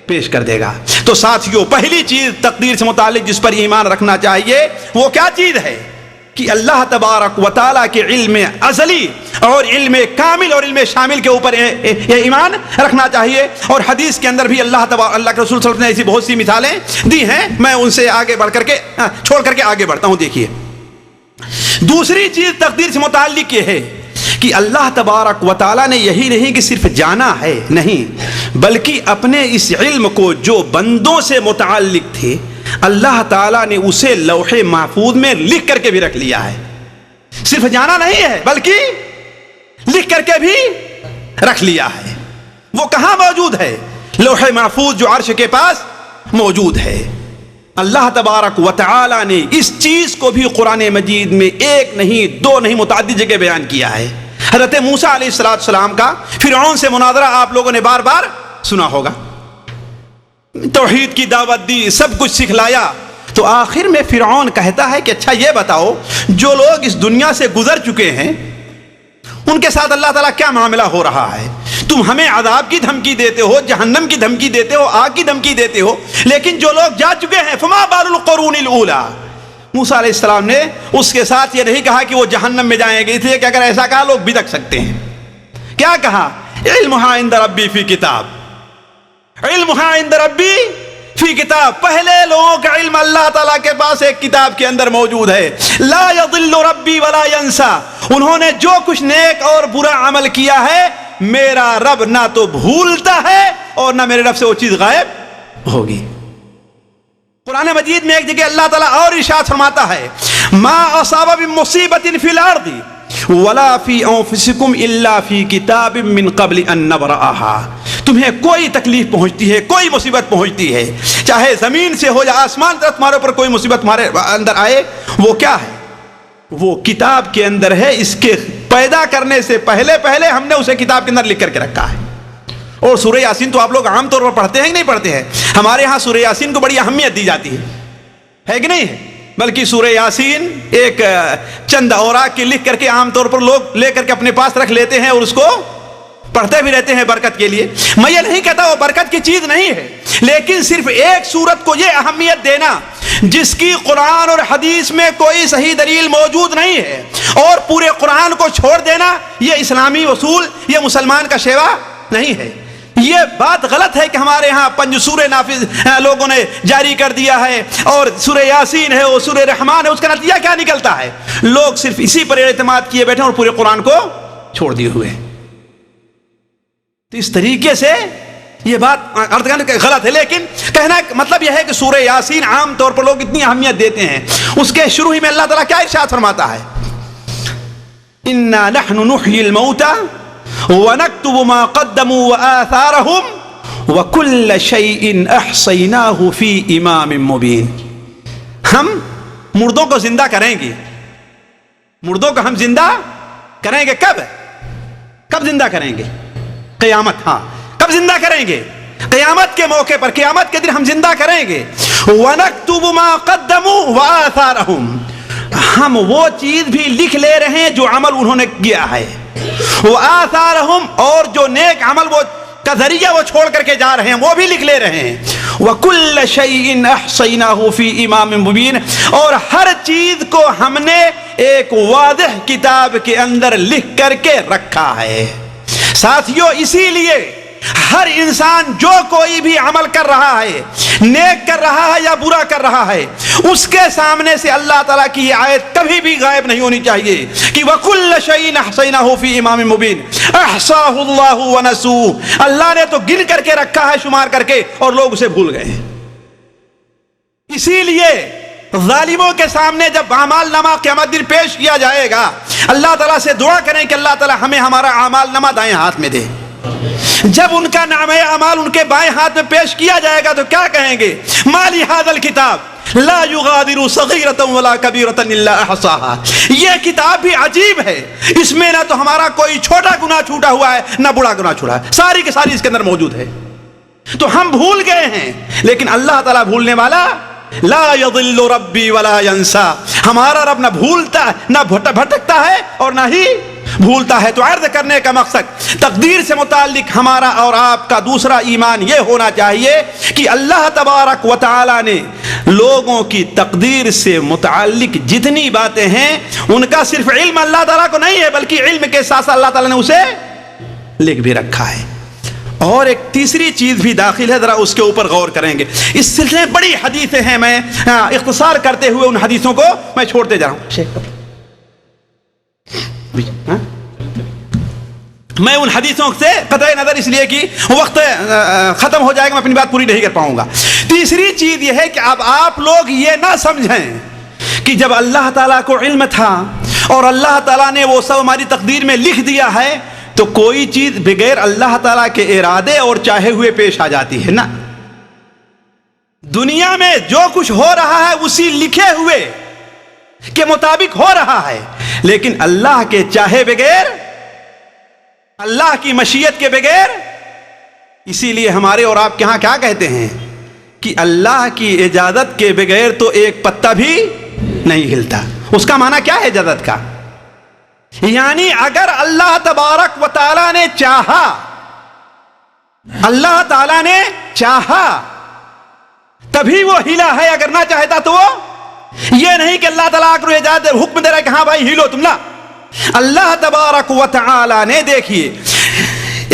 پیش کر دے گا۔ تو ساتھیوں، پہلی چیز تقدیر سے متعلق جس پر ایمان رکھنا چاہیے وہ کیا چیز ہے کہ اللہ تبارک و تعالیٰ کے علم ازلی اور علم کامل اور علم شامل کے اوپر ایمان رکھنا چاہیے۔ اور حدیث کے اندر بھی اللہ کے رسول صلی اللہ علیہ وسلم نے ایسی بہت سی مثالیں دی ہیں، میں ان سے آگے بڑھ کر کے چھوڑ کر کے آگے بڑھتا ہوں۔ دیکھیے، دوسری چیز تقدیر سے متعلق یہ ہے کہ اللہ تبارک و تعالیٰ نے یہی نہیں کہ صرف جانا ہے، نہیں، بلکہ اپنے اس علم کو جو بندوں سے متعلق تھے اللہ تعالیٰ نے اسے لوح محفوظ میں لکھ کر کے بھی رکھ لیا ہے۔ صرف جانا نہیں ہے بلکہ لکھ کر کے بھی رکھ لیا ہے. وہ کہاں موجود ہے؟ لوح محفوظ جو عرش کے پاس موجود ہے. اللہ تبارک و تعالی نے اس چیز کو بھی قرآن مجید میں ایک نہیں دو نہیں متعدد جگہ بیان کیا ہے. حضرت موسیٰ علیہ السلام کا فرعون سے مناظرہ آپ لوگوں نے بار بار سنا ہوگا. توحید کی دعوت دی، سب کچھ سکھلایا، تو آخر میں فرعون کہتا ہے کہ اچھا یہ بتاؤ، جو لوگ اس دنیا سے گزر چکے ہیں ان کے ساتھ اللہ تعالیٰ کیا معاملہ ہو رہا ہے؟ تم ہمیں عذاب کی دھمکی دیتے ہو، جہنم کی دھمکی دیتے ہو، آگ کی دھمکی دیتے ہو، لیکن جو لوگ جا چکے ہیں فما بال القرون الاولی. موسیٰ علیہ السلام نے اس کے ساتھ یہ نہیں کہا کہ وہ جہنم میں جائیں گے، اس لیے کہ اگر ایسا کہا لوگ بدک سکتے ہیں. کیا کہا؟ علمھا عند ربی فی کتاب، علمھا عند ربی فی کتاب. پہلے لوگوں کا علم اللہ تعالیٰ کے پاس ایک کتاب کے اندر موجود ہے. لا یضل ربی ولا ینسا. انہوں نے جو کچھ نیک اور برا عمل کیا ہے میرا رب نہ تو بھولتا ہے اور نہ میرے رب سے وہ چیز غائب ہوگی. قرآن مجید میں ایک جگہ اللہ تعالیٰ اور ارشاد فرماتا ہے ما اصاب من مصیبت فی الارض ولا فی انفسکم الا فی کتاب من قبل ان نبرأها. تمہیں کوئی تکلیف پہنچتی ہے، کوئی مصیبت پہنچتی ہے، چاہے زمین سے ہو یا آسمان طرف تمہارے اوپر کوئی مصیبت تمہارے اندر آئے، وہ کیا ہے؟ وہ کتاب کے اندر ہے. اس کے پیدا کرنے سے پہلے ہم نے اسے کتاب کے اندر لکھ کر کے رکھا ہے. اور سورہ یاسین تو آپ لوگ عام طور پر پڑھتے ہیں کہ نہیں پڑھتے ہیں؟ ہمارے ہاں سورہ یاسین کو بڑی اہمیت دی جاتی ہے کہ نہیں ہے؟ بلکہ سورہ یاسین ایک چند اوراق کی لکھ کر کے عام طور پر لوگ لے کر کے اپنے پاس رکھ لیتے ہیں اور اس کو پڑھتے بھی رہتے ہیں برکت کے لیے. میں یہ نہیں کہتا وہ برکت کی چیز نہیں ہے، لیکن صرف ایک سورت کو یہ اہمیت دینا جس کی قرآن اور حدیث میں کوئی صحیح دلیل موجود نہیں ہے اور پورے قرآن کو چھوڑ دینا، یہ اسلامی اصول، یہ مسلمان کا شیوا نہیں ہے. یہ بات غلط ہے کہ ہمارے ہاں 5 سورہ نافذ لوگوں نے جاری کر دیا ہے اور سورہ یاسین ہے اور سورہ رحمان ہے. اس کا نتیجہ کیا نکلتا ہے؟ لوگ صرف اسی پر اعتماد کیے بیٹھے اور پورے قرآن کو چھوڑ دیے ہوئے. تو اس طریقے سے یہ بات غلط ہے. لیکن کہنا مطلب یہ ہے کہ سورہ یاسین عام طور پر لوگ اتنی اہمیت دیتے ہیں. اس کے شروع ہی میں اللہ تعالیٰ کیا ارشاد فرماتا ہے؟ اِنَّا نَحْنُ نُحْيِي الْمَوْتَى وَنَكْتُبُ مَا قَدَّمُوا وَآثَارَهُمْ وَكُلَّ شَيْءٍ أَحْصَيْنَاهُ فِي إِمَامٍ مُبِينٍ. ہم مردوں کو زندہ کریں گے. مردوں کو ہم زندہ کریں گے. کب زندہ کریں گے؟ قیامت. ہاں، کب زندہ کریں گے؟ قیامت کے موقع پر، قیامت کے دن ہم زندہ کریں گے. وَنَكْتُبُ مَا قَدَّمُوا وَآثَارَهُمْ. ہم وہ چیز بھی لکھ لے رہے ہیں جو عمل انہوں نے کیا ہے. وَآثَارَهُمْ، اور جو نیک عمل وہ کا ذریعہ وہ چھوڑ کر کے جا رہے ہیں وہ بھی لکھ لے رہے ہیں. وَكُلَّ شَيْءٍ أَحْصَيْنَاهُ فِي إِمَامٍ مُبِينٍ. اور ہر چیز کو ہم نے ایک واضح کتاب کے اندر لکھ کر کے رکھا ہے. ساتھیوں، اسی لیے ہر انسان جو کوئی بھی عمل کر رہا ہے، نیک کر رہا ہے یا برا کر رہا ہے، اس کے سامنے سے اللہ تعالیٰ کی یہ آیت کبھی بھی غائب نہیں ہونی چاہیے کہ وَكُلَّ شَيْءٍ أَحْصَيْنَاهُ فِي إِمَامٍ مُبِينٍ. أَحْصَاهُ اللَّهُ وَنَسُوهُ. اللہ نے تو گن کر کے رکھا ہے، شمار کر کے، اور لوگ اسے بھول گئے. اسی لیے ظالموں کے سامنے جب اعمال نامہ قیامت دن پیش کیا جائے گا، اللہ تعالیٰ سے دعا کریں کہ اللہ تعالیٰ ہمیں ہمارا اعمال نامہ دائیں ہاتھ میں دے. جب ان کا نامہ اعمال ان کے بائیں ہاتھ میں پیش کیا جائے گا تو کیا کہیں گے؟ ما لی ھذا الکتاب لا یغادر صغیرۃ ولا کبیرۃ الا احصاها. یہ کتاب بھی عجیب ہے، اس میں نہ تو ہمارا کوئی چھوٹا گناہ چھوٹا ہوا ہے نہ بڑا گناہ چھوٹا ہے، ساری کی ساری اس کے اندر موجود ہے. تو ہم بھول گئے ہیں، لیکن اللہ تعالیٰ بھولنے والا لا یضل ربی ولا ینسا. ہمارا رب نہ بھولتا نہ بھٹکتا ہے اور نہ ہی بھولتا ہے. تو عرض کرنے کا مقصد تقدیر سے متعلق ہمارا اور آپ کا دوسرا ایمان یہ ہونا چاہیے کہ اللہ تبارک و تعالی نے لوگوں کی تقدیر سے متعلق جتنی باتیں ہیں ان کا صرف علم اللہ تعالیٰ کو نہیں ہے، بلکہ علم کے ساتھ اللہ تعالیٰ نے اسے لکھ بھی رکھا ہے. اور ایک تیسری چیز بھی داخل ہے، ذرا اس کے اوپر غور کریں گے. اس سلسلے میں بڑی حدیثیں ہیں، میں اختصار کرتے ہوئے ان حدیثوں کو میں چھوڑتے جا رہا ہوں. میں ان حدیثوں سے قطع نظر اس لیے کہ وقت ختم ہو جائے گا، میں اپنی بات پوری نہیں کر پاؤں گا. تیسری چیز یہ ہے کہ اب آپ لوگ یہ نہ سمجھیں کہ جب اللہ تعالیٰ کو علم تھا اور اللہ تعالیٰ نے وہ سب ہماری تقدیر میں لکھ دیا ہے تو کوئی چیز بغیر اللہ تعالیٰ کے ارادے اور چاہے ہوئے پیش آ جاتی ہے نا. دنیا میں جو کچھ ہو رہا ہے اسی لکھے ہوئے کے مطابق ہو رہا ہے، لیکن اللہ کے چاہے بغیر، اللہ کی مشیت کے بغیر. اسی لیے ہمارے اور آپ کے ہاں کیا کہتے ہیں کہ اللہ کی اجازت کے بغیر تو ایک پتا بھی نہیں ہلتا. اس کا معنی کیا ہے اجازت کا؟ یعنی اگر اللہ تبارک و تعالی نے چاہا، اللہ تعالی نے چاہا تبھی وہ ہلا ہے، اگر نہ چاہتا تو وہ یہ نہیں کہ اللہ تعالیٰ کو اجازت حکم دے رہا ہے کہ ہاں بھائی ہلو تم نا. اللہ تبارک و تعالی نے، دیکھیے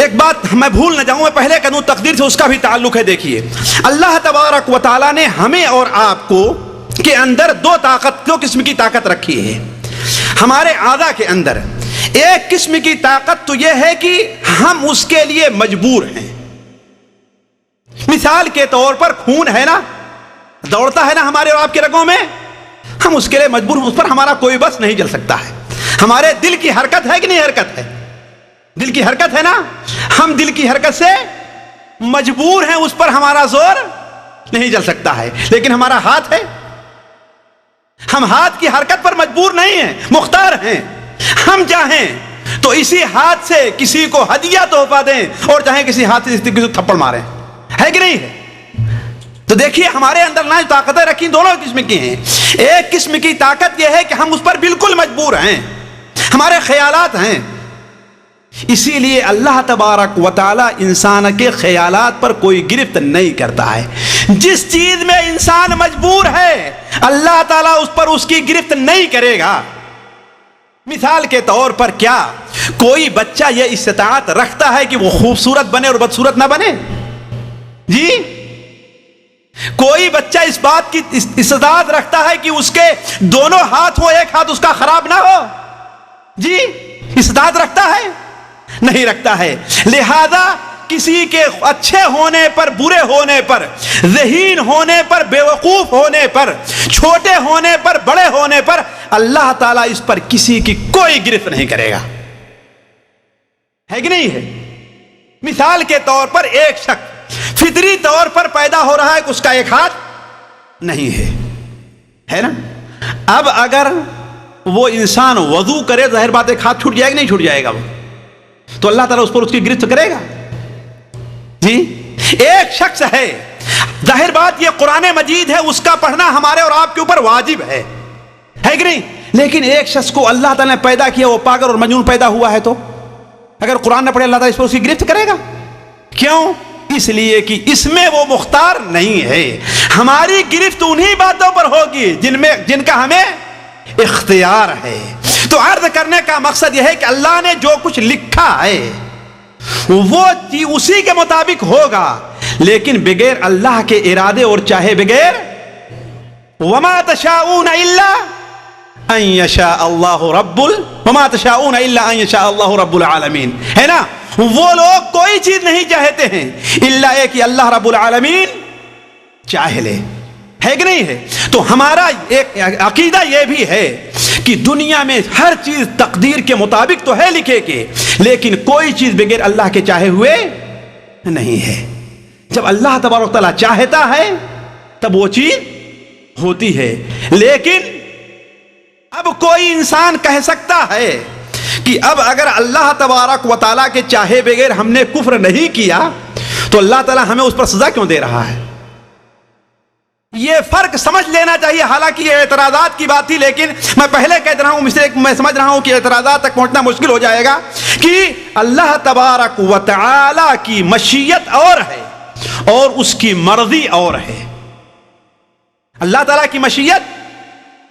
ایک بات میں بھول نہ جاؤں، میں پہلے کہہ دوں تقدیر سے اس کا بھی تعلق ہے. دیکھیے اللہ تبارک و تعالی نے ہمیں اور آپ کو کے اندر دو قسم کی طاقت رکھی ہے. ہمارے اعضاء کے اندر ایک قسم کی طاقت تو یہ ہے کہ ہم اس کے لیے مجبور ہیں. مثال کے طور پر خون ہے نا، دوڑتا ہے نا ہمارے اور آپ کے رگوں میں، ہم اس کے لیے مجبور ہیں، اس پر ہمارا کوئی بس نہیں چل سکتا ہے. ہمارے دل کی حرکت ہے کہ نہیں حرکت ہے؟ دل کی حرکت ہے نا، ہم دل کی حرکت سے مجبور ہیں، اس پر ہمارا زور نہیں چل سکتا ہے. لیکن ہمارا ہاتھ ہے، ہم ہاتھ کی حرکت پر مجبور نہیں ہیں، مختار ہیں. ہم چاہیں تو اسی ہاتھ سے کسی کو ہدیہ تحفہ دیں اور چاہیں کسی ہاتھ سے کسی کو تھپڑ ماریں، ہے کہ نہیں ہے؟ تو دیکھیے ہمارے اندر نہ طاقتیں رکھی دونوں قسم کی ہیں. ایک قسم کی طاقت یہ ہے کہ ہم اس پر بالکل مجبور ہیں، ہمارے خیالات ہیں. اسی لیے اللہ تبارک و تعالی انسان کے خیالات پر کوئی گرفت نہیں کرتا ہے. جس چیز میں انسان مجبور ہے اللہ تعالیٰ اس پر اس کی گرفت نہیں کرے گا. مثال کے طور پر کیا کوئی بچہ یہ استطاعت رکھتا ہے کہ وہ خوبصورت بنے اور بدصورت نہ بنے؟ جی کوئی بچہ اس بات کی استطاعت رکھتا ہے کہ اس کے دونوں ہاتھ ہو، ایک ہاتھ اس کا خراب نہ ہو؟ جی استطاعت رکھتا ہے؟ نہیں رکھتا ہے. لہذا کسی کے اچھے ہونے پر، برے ہونے پر، ذہین ہونے پر، بیوقوف ہونے پر، چھوٹے ہونے پر، بڑے ہونے پر اللہ تعالیٰ اس پر کسی کی کوئی گرفت نہیں کرے گا، ہے کہ نہیں ہے؟ مثال کے طور پر ایک شخص فطری طور پر پیدا ہو رہا ہے کہ اس کا ایک ہاتھ نہیں ہے نا. اب اگر وہ انسان وضو کرے ظاہر بات ایک ہاتھ چھوٹ جائے گا نہیں چھوٹ جائے گا، وہ تو اللہ تعالیٰ اس پر اس کی گرفت کرے گا. جی ایک شخص ہے، ظاہر بات یہ قرآن مجید ہے، اس کا پڑھنا ہمارے اور آپ کے اوپر واجب ہے کہ نہیں؟ لیکن ایک شخص کو اللہ تعالیٰ نے پیدا کیا، وہ پاگل اور مجنون پیدا ہوا ہے، تو اگر قرآن نہ پڑھے اللہ تعالیٰ اس پر اس کی گرفت کرے گا؟ کیوں؟ اس لیے کہ اس میں وہ مختار نہیں ہے. ہماری گرفت انہی باتوں پر ہوگی جن کا ہمیں اختیار ہے. تو عرض کرنے کا مقصد یہ ہے کہ اللہ نے جو کچھ لکھا ہے وہ اسی کے مطابق ہوگا، لیکن بغیر اللہ کے ارادے اور چاہے بغیر. وما تشاءون الا ان یشاء اللہ وما تشاءون الا ان یشاء اللہ رب العالمین، ہے نا؟ وہ لوگ کوئی چیز نہیں چاہتے ہیں الا یہ کہ اللہ رب العالمین چاہ لے، ہے کہ نہیں ہے؟ تو ہمارا ایک عقیدہ یہ بھی ہے کہ دنیا میں ہر چیز تقدیر کے مطابق تو ہے لکھے کے، لیکن کوئی چیز بغیر اللہ کے چاہے ہوئے نہیں ہے. جب اللہ تبارک تعالیٰ چاہتا ہے تب وہ چیز ہوتی ہے. لیکن اب کوئی انسان کہہ سکتا ہے کہ اب اگر اللہ تبارک و تعالیٰ کے چاہے بغیر ہم نے کفر نہیں کیا تو اللہ تعالیٰ ہمیں اس پر سزا کیوں دے رہا ہے؟ یہ فرق سمجھ لینا چاہیے. حالانکہ یہ اعتراضات کی بات تھی، لیکن میں پہلے کہہ رہا ہوں، میں سمجھ رہا ہوں کہ اعتراضات تک پہنچنا مشکل ہو جائے گا کہ اللہ تبارک و تعالی کی مشیت اور ہے اور اس کی مرضی اور ہے. اللہ تعالیٰ کی مشیت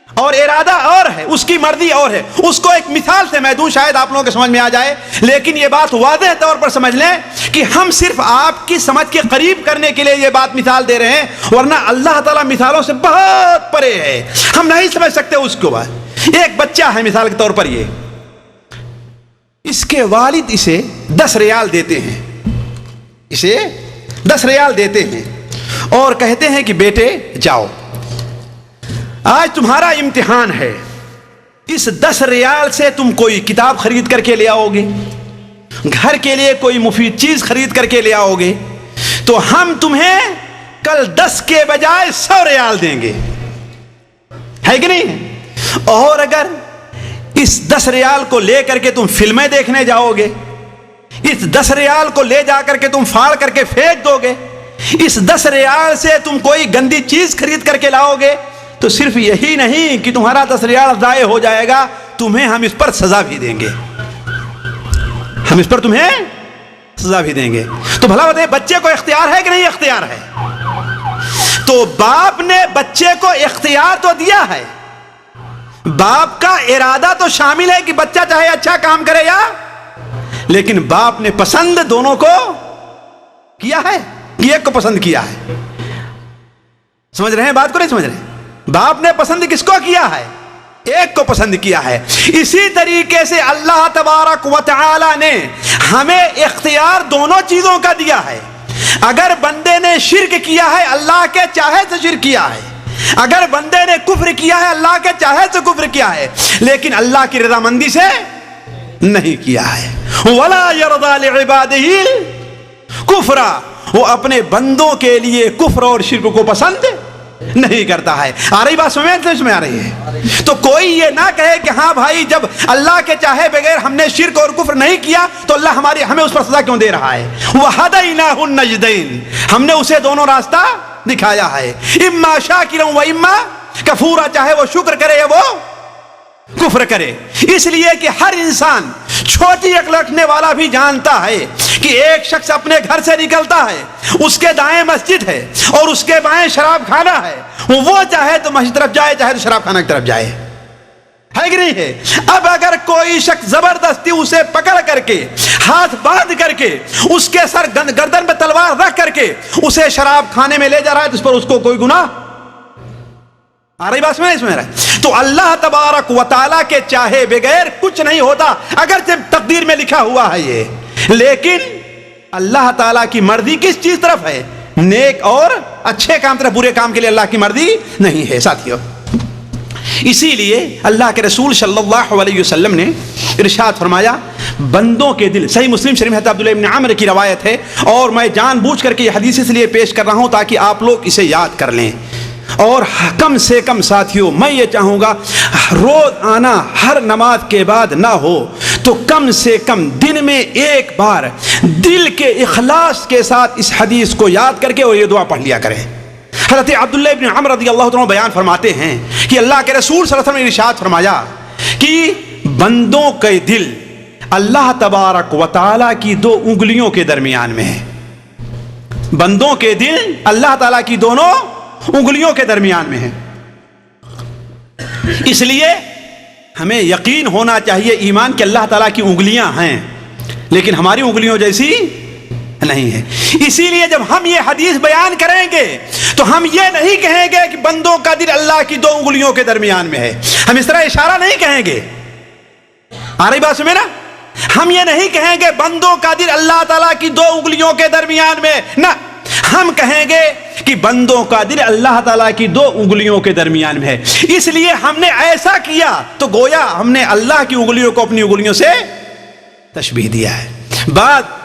اور ارادہ اور ہے، اس کی مرضی اور ہے. اس کو ایک مثال سے میں دوں، شاید آپ لوگوں کے سمجھ میں آ جائے، لیکن یہ بات واضح طور پر سمجھ لیں کہ ہم صرف آپ کی سمجھ کے قریب کرنے کے لیے یہ بات مثال دے رہے ہیں، ورنہ اللہ تعالیٰ مثالوں سے بہت پرے ہے، ہم نہیں سمجھ سکتے اس کو. بعد ایک بچہ ہے مثال کے طور پر، یہ اس کے والد اسے 10 ریال دیتے ہیں، اسے 10 ریال دیتے ہیں اور کہتے ہیں کہ بیٹے جاؤ آج تمہارا امتحان ہے، اس 10 ریال سے تم کوئی کتاب خرید کر کے لے آؤ گے، گھر کے لیے کوئی مفید چیز خرید کر کے لے آؤ گے، تو ہم تمہیں کل 10 کے بجائے 100 ریال دیں گے، ہے کہ نہیں؟ اور اگر اس 10 ریال کو لے کر کے تم فلمیں دیکھنے جاؤ گے، اس 10 ریال کو لے جا کر کے تم پھاڑ کر کے پھینک دو گے، اس 10 ریال سے تم کوئی گندی چیز خرید کر کے لاؤ گے، تو صرف یہی نہیں کہ تمہارا 10 ریال ضائع ہو جائے گا، تمہیں ہم اس پر سزا بھی دیں گے، ہم اس پر تمہیں سزا بھی دیں گے۔ تو بھلا بتائیں بچے کو اختیار ہے کہ نہیں اختیار ہے؟ تو باپ نے بچے کو اختیار تو دیا ہے، باپ کا ارادہ تو شامل ہے کہ بچہ چاہے اچھا کام کرے یا، لیکن باپ نے پسند دونوں کو کیا ہے، ایک کو پسند کیا ہے۔ سمجھ رہے ہیں بات کو؟ نہیں سمجھ رہے؟ باپ نے پسند کس کو کیا ہے؟ ایک کو پسند کیا ہے۔ اسی طریقے سے اللہ تبارک و تعالی نے ہمیں اختیار دونوں چیزوں کا دیا ہے۔ اگر بندے نے شرک کیا ہے اللہ کے چاہے سے شرک کیا ہے، اگر بندے نے کفر کیا ہے اللہ کے چاہے سے کفر کیا ہے، لیکن اللہ کی رضامندی سے نہیں کیا ہے۔ وَلَا يَرْضَى لِعِبَادِهِ الْكُفْرَ، وہ اپنے بندوں کے لیے کفر اور شرک کو پسند نہیں کرتا ہے۔ آ رہی بات سمجھ میں آ رہی ہے؟ تو کوئی یہ نہ کہے کہ ہاں بھائی جب اللہ کے چاہے بغیر ہم نے شرک اور کفر نہیں کیا تو اللہ ہمیں اس پر سزا کیوں دے رہا ہے؟ وَهَدَيْنَاهُ النَّجْدَيْنِ، ہم نے اسے دونوں راستہ دکھایا ہے، اما شاکرا و اما کفورا، چاہے وہ شکر کرے یا وہ کفر کرے۔ اس لیے کہ ہر انسان چھوٹی عقل رکھنے والا بھی جانتا ہے کہ ایک شخص اپنے گھر سے نکلتا ہے، اس کے دائیں مسجد ہے اور اس کے بائیں شراب خانہ ہے، وہ چاہے تو مسجد طرف جائے چاہے تو شراب خانہ کی طرف جائے، ہے کہ نہیں ہے؟ اب اگر کوئی شخص زبردستی اسے پکڑ کر کے ہاتھ باندھ کر کے اس کے سر گردن پہ تلوار رکھ کر کے اسے شراب خانے میں لے جا رہا ہے تو اس پر اس کو کوئی گناہ آ رہی بات میں رہا ہے؟ تو اللہ تبارک و تعالیٰ کے چاہے بغیر کچھ نہیں ہوتا، اگرچہ تقدیر میں لکھا ہوا ہے یہ، لیکن اللہ تعالیٰ کی مرضی کس چیز طرف ہے؟ نیک اور اچھے کام طرف، برے کام کے لیے اللہ کی مرضی نہیں ہے ساتھیوں۔ اسی لیے اللہ کے رسول صلی اللہ علیہ وسلم نے ارشاد فرمایا، بندوں کے دل، صحیح مسلم شریف حضرت عبداللہ ابن عمر کی روایت ہے، اور میں جان بوجھ کر کے یہ حدیث اس لیے پیش کر رہا ہوں تاکہ آپ لوگ اسے یاد کر لیں، اور کم سے کم ساتھیوں میں یہ چاہوں گا روز آنا ہر نماز کے بعد نہ ہو تو کم سے کم دن میں ایک بار دل کے اخلاص کے ساتھ اس حدیث کو یاد کر کے اور یہ دعا پڑھ لیا کریں۔ حضرت عبداللہ ابن عمر رضی اللہ عنہ بیان فرماتے ہیں کہ اللہ کے رسول صلی اللہ علیہ وسلم نے ارشاد فرمایا کہ بندوں کے دل اللہ تبارک و تعالیٰ کی 2 انگلیوں کے درمیان میں ہے، بندوں کے دل اللہ تعالیٰ کی دونوں انگلیوں کے درمیان میں ہے۔ اس لیے ہمیں یقین ہونا چاہیے ایمان کہ اللہ تعالیٰ کی انگلیاں ہیں لیکن ہماری انگلیوں جیسی نہیں ہے۔ اسی لیے جب ہم یہ حدیث بیان کریں گے تو ہم یہ نہیں کہیں گے کہ بندوں کا دل اللہ کی 2 انگلیوں کے درمیان میں ہے، ہم اس طرح اشارہ نہیں کہیں گے، آ رہی بات سمجھنا؟ ہم یہ نہیں کہیں گے بندوں کا دل اللہ تعالیٰ کی 2 انگلیوں کے درمیان میں، نہ، ہم کہیں گے کہ بندوں کا دل اللہ تعالیٰ کی 2 انگلیوں کے درمیان میں ہے۔ اس لیے ہم نے ایسا کیا تو گویا ہم نے اللہ کی انگلیوں کو اپنی انگلیوں سے تشبیہ دیا ہے۔ بعد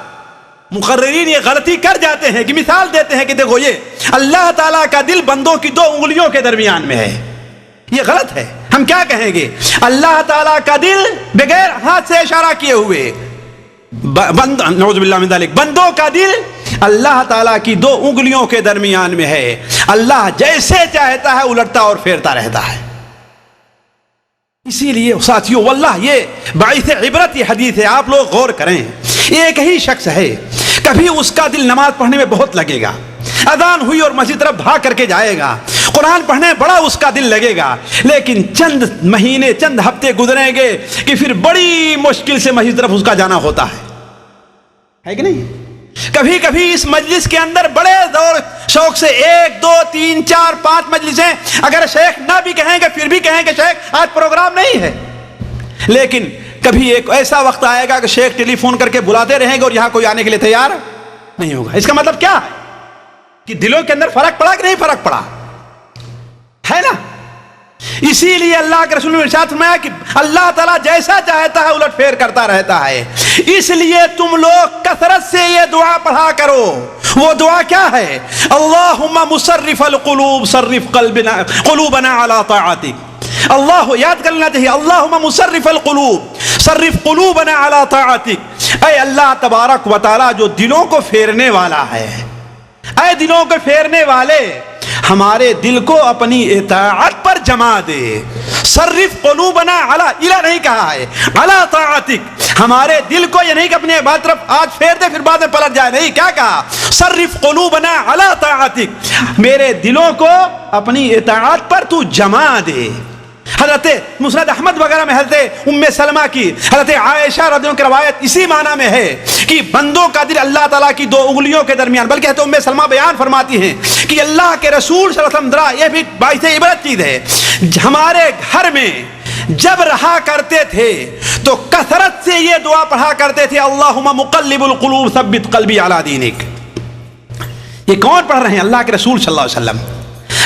مقررین یہ غلطی کر جاتے ہیں کہ مثال دیتے ہیں کہ دیکھو یہ اللہ تعالیٰ کا دل بندوں کی 2 انگلیوں کے درمیان میں ہے، یہ غلط ہے۔ ہم کیا کہیں گے؟ اللہ تعالیٰ کا دل بغیر ہاتھ سے اشارہ کیے ہوئے، نعوذ باللہ من ذلک، بندوں کا دل اللہ تعالیٰ کی 2 انگلیوں کے درمیان میں ہے، اللہ جیسے چاہتا ہے الٹتا اور پھیرتا رہتا ہے۔ اسی لیے ساتھیوں واللہ یہ باعث عبرت یہ حدیث ہے، آپ لوگ غور کریں، ایک ہی شخص ہے، کبھی اس کا دل نماز پڑھنے میں بہت لگے گا، اذان ہوئی اور مسجد طرف بھاگ کر کے جائے گا، قرآن پڑھنے میں بڑا اس کا دل لگے گا، لیکن چند مہینے چند ہفتے گزریں گے کہ پھر بڑی مشکل سے مسجد طرف اس کا جانا ہوتا ہے کہ نہیں؟ کبھی کبھی اس مجلس کے اندر بڑے دور شوق سے 1 2 3 4 5 مجلسیں اگر شیخ نہ بھی کہیں گے پھر بھی کہیں کہ شیخ آج پروگرام نہیں ہے، لیکن کبھی ایک ایسا وقت آئے گا کہ شیخ ٹیلی فون کر کے بلاتے رہیں گے اور یہاں کوئی آنے کے لیے تیار نہیں ہوگا۔ اس کا مطلب کیا ہے کہ دلوں کے اندر فرق پڑا کہ نہیں فرق پڑا ہے نا؟ اسی لیے اللہ کے رسول نے ارشاد فرمایا کہ اللہ تعالیٰ جیسا چاہتا ہے الٹ پھیر کرتا رہتا ہے. اس لیے تم لوگ کثرت سے یہ دعا پڑھا کرو. وہ دعا کیا ہے؟ اللہم مصرف القلوب صرف قلوبنا علی طاعتک. اللہ یاد کرنا چاہیے، اللہم مصرف القلوب صرف قلوبنا علی طاعتک. اے اللہ تبارک و تعالیٰ جو دلوں کو پھیرنے والا ہے، اے دلوں کو پھیرنے والے، ہمارے دل کو اپنی اطاعت پر جما دے. صرف قلوبنا علی نہیں کہا ہے، علی طاعتک. ہمارے دل کو یہ نہیں کہ اپنے عبادت طرف آج پھیر دے پھر بعد میں پلٹ جائے، نہیں، کیا کہا؟ صرف قلوبنا علی طاعتک. میرے دلوں کو اپنی اطاعت پر تو جما دے. حضرت مسند احمد وغیرہ میں حضرت ام سلمہ کی، حضرت عائشہ رضی اللہ عنہ کی روایت اسی معنی میں ہے کہ بندوں کا دل اللہ تعالیٰ کی دو انگلیوں کے درمیان، بلکہ حضرت ام سلمہ بیان فرماتی ہیں کہ اللہ کے رسول صلی اللہ علیہ وسلم ذرا یہ بھی باعث عبرت چیز ہے، ہمارے گھر میں جب رہا کرتے تھے تو کثرت سے یہ دعا پڑھا کرتے تھے، اللہم مقلب القلوب ثبت قلبی علی دینک. یہ کون پڑھ رہے ہیں؟ اللہ کے رسول صلی اللہ علیہ وسلم.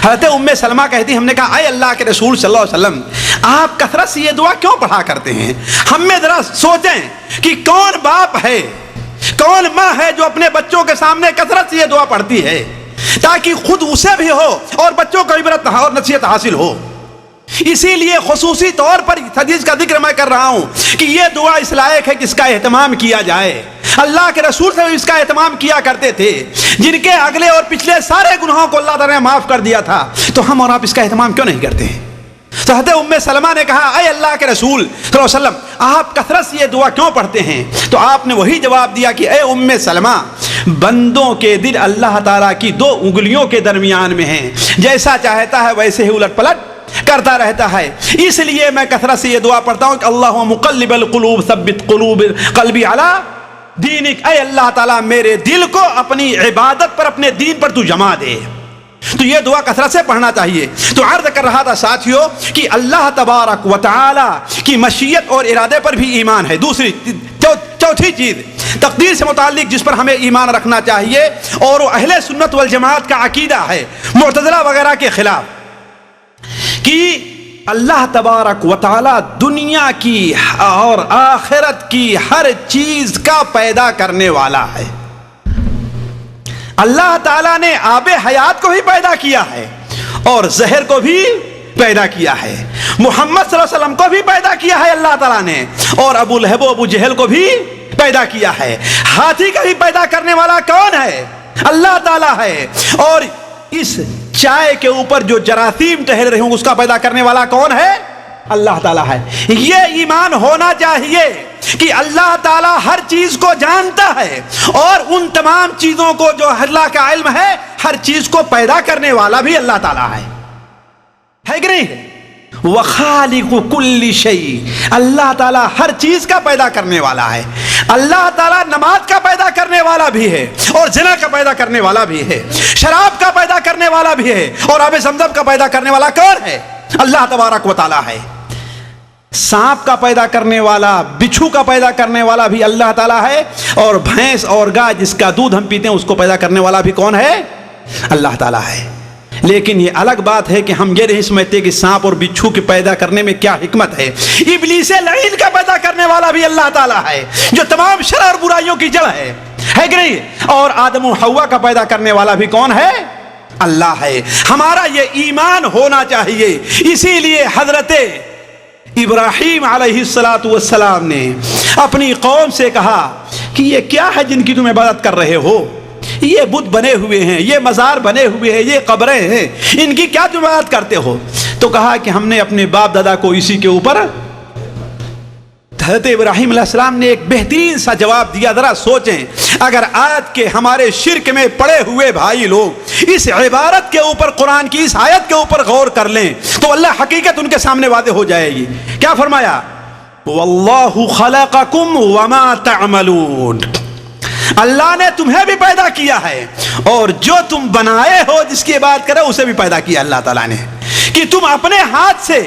حضرت ام سلمہ کہتی، ہم نے کہا اے اللہ کے رسول صلی اللہ علیہ وسلم، آپ کثرت سے یہ دعا کیوں پڑھا کرتے ہیں؟ ہم میں ذرا سوچیں کہ کون باپ ہے، کون ماں ہے جو اپنے بچوں کے سامنے کثرت سے یہ دعا پڑھتی ہے تاکہ خود اسے بھی ہو اور بچوں کو عبرت اور نصیحت حاصل ہو. اسی لیے خصوصی طور پر حدیث کا ذکر میں کر رہا ہوں کہ یہ دعا اس لائق ہے کہ اس کا اہتمام کیا جائے. اللہ کے رسول سے اس کا اہتمام کیا کرتے تھے، جن کے اگلے اور پچھلے سارے گناہوں کو اللہ تعالیٰ نے معاف کر دیا تھا، تو ہم اور آپ اس کا اہتمام کیوں نہیں کرتے ہیں؟ تو حضرت ام سلمہ نے کہا اے اللہ کے رسول صلی اللہ علیہ وسلم، آپ کثرت سے یہ دعا کیوں پڑھتے ہیں؟ تو آپ نے وہی جواب دیا کہ اے ام سلمہ، بندوں کے دل اللہ تعالیٰ کی دو انگلیوں کے درمیان میں ہیں، جیسا چاہتا ہے ویسے ہی الٹ پلٹ کرتا رہتا ہے. اس لیے میں کثرت سے یہ دعا پڑھتا ہوں کہ اللہم مقلب القلوب ثبت قلبی علی دینک. اے اللہ تعالیٰ میرے دل کو اپنی عبادت پر، اپنے دین پر تو جما دے. تو یہ دعا کثرت سے پڑھنا چاہیے. تو عرض کر رہا تھا ساتھیوں کہ اللہ تبارک و تعالی کی مشیت اور ارادے پر بھی ایمان ہے. دوسری چوتھی چیز تقدیر سے متعلق جس پر ہمیں ایمان رکھنا چاہیے، اور وہ اہل سنت والجماعت کا عقیدہ ہے معتزلہ وغیرہ کے خلاف، کہ اللہ تبارک و تعالی دنیا کی اور آخرت کی ہر چیز کا پیدا کرنے والا ہے. اللہ تعالیٰ نے آب حیات کو بھی پیدا کیا ہے اور زہر کو بھی پیدا کیا ہے. محمد صلی اللہ علیہ وسلم کو بھی پیدا کیا ہے اللہ تعالیٰ نے، اور ابو لہب و ابو جہل کو بھی پیدا کیا ہے. ہاتھی کا بھی پیدا کرنے والا کون ہے؟ اللہ تعالیٰ ہے. اور اس چائے کے اوپر جو جراثیم ٹہل رہے ہوں اس کا پیدا کرنے والا کون ہے؟ اللہ تعالیٰ ہے. یہ ایمان ہونا چاہیے کہ اللہ تعالیٰ ہر چیز کو جانتا ہے، اور ان تمام چیزوں کو جو اللہ کا علم ہے، ہر چیز کو پیدا کرنے والا بھی اللہ تعالیٰ ہے کہ نہیں؟ وَخَالِقُ كُلِّ شَيْءٍ، اللہ تعالیٰ ہر چیز کا پیدا کرنے والا ہے. اللہ تعالیٰ نماز کا پیدا کرنے والا بھی ہے، اور زنا کا پیدا کرنے والا بھی ہے، شراب کا پیدا کرنے والا بھی ہے، اور آب زمزم کا پیدا کرنے والا کون ہے؟ اللہ تبارک و تعالیٰ ہے. سانپ کا پیدا کرنے والا، بچھو کا پیدا کرنے والا بھی اللہ تعالیٰ ہے، اور بھینس اور گائے جس کا دودھ ہم پیتے ہیں اس کو پیدا کرنے والا بھی کون ہے؟ اللہ تعالیٰ ہے. لیکن یہ الگ بات ہے کہ ہم یہ نہیں سمجھتے کہ سانپ اور بچھو کے پیدا کرنے میں کیا حکمت ہے. ابلیس لعین کا پیدا کرنے والا بھی اللہ تعالیٰ ہے، جو تمام شر اور برائیوں کی جڑ ہے کہ نہیں؟ اور آدم و حوا کا پیدا کرنے والا بھی کون ہے؟ اللہ ہے. ہمارا یہ ایمان ہونا چاہیے. اسی لیے حضرت ابراہیم علیہ السلام نے اپنی قوم سے کہا کہ یہ کیا ہے جن کی تم عبادت کر رہے ہو؟ یہ بت بنے ہوئے ہیں، یہ مزار بنے ہوئے ہیں، یہ قبریں ہیں، ان کی کیا تم عبادت کرتے ہو؟ تو کہا کہ ہم نے اپنے باپ دادا کو اسی کے اوپر. حضرت ابراہیم علیہ السلام نے ایک بہترین سا جواب دیا. ذرا سوچیں، اگر آج کے ہمارے شرک میں پڑے ہوئے بھائی لوگ اس عبارت کے اوپر، قرآن کی اس آیت کے اوپر غور کر لیں تو اللہ حقیقت ان کے سامنے واضح ہو جائے گی. کیا فرمایا؟ واللہ خلقکم وما تعملون، اللہ نے تمہیں بھی پیدا کیا ہے اور جو تم بنائے ہو، جس کی بات کرے اسے بھی پیدا کیا اللہ تعالیٰ نے. کہ تم اپنے ہاتھ سے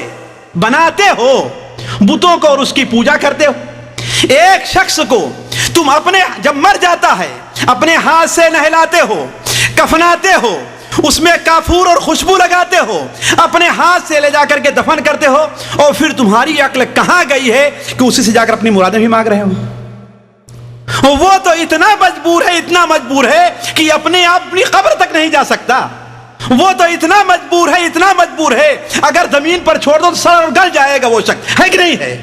بناتے ہو بتوں کو اور اس کی پوجا کرتے ہو. ایک شخص کو تم اپنے جب مر جاتا ہے اپنے ہاتھ سے نہلاتے ہو، کفناتے ہو، اس میں کافور اور خوشبو لگاتے ہو، اپنے ہاتھ سے لے جا کر کے دفن کرتے ہو، اور پھر تمہاری عقل کہاں گئی ہے کہ اسی سے جا کر اپنی مرادیں بھی مانگ رہے ہو؟ وہ تو اتنا مجبور ہے کہ اپنے آپ اپنی قبر تک نہیں جا سکتا. وہ تو اتنا مجبور ہے اگر زمین پر چھوڑ دو تو سڑ اور گل جائے گا وہ شخص، ہے کہ نہیں ہے؟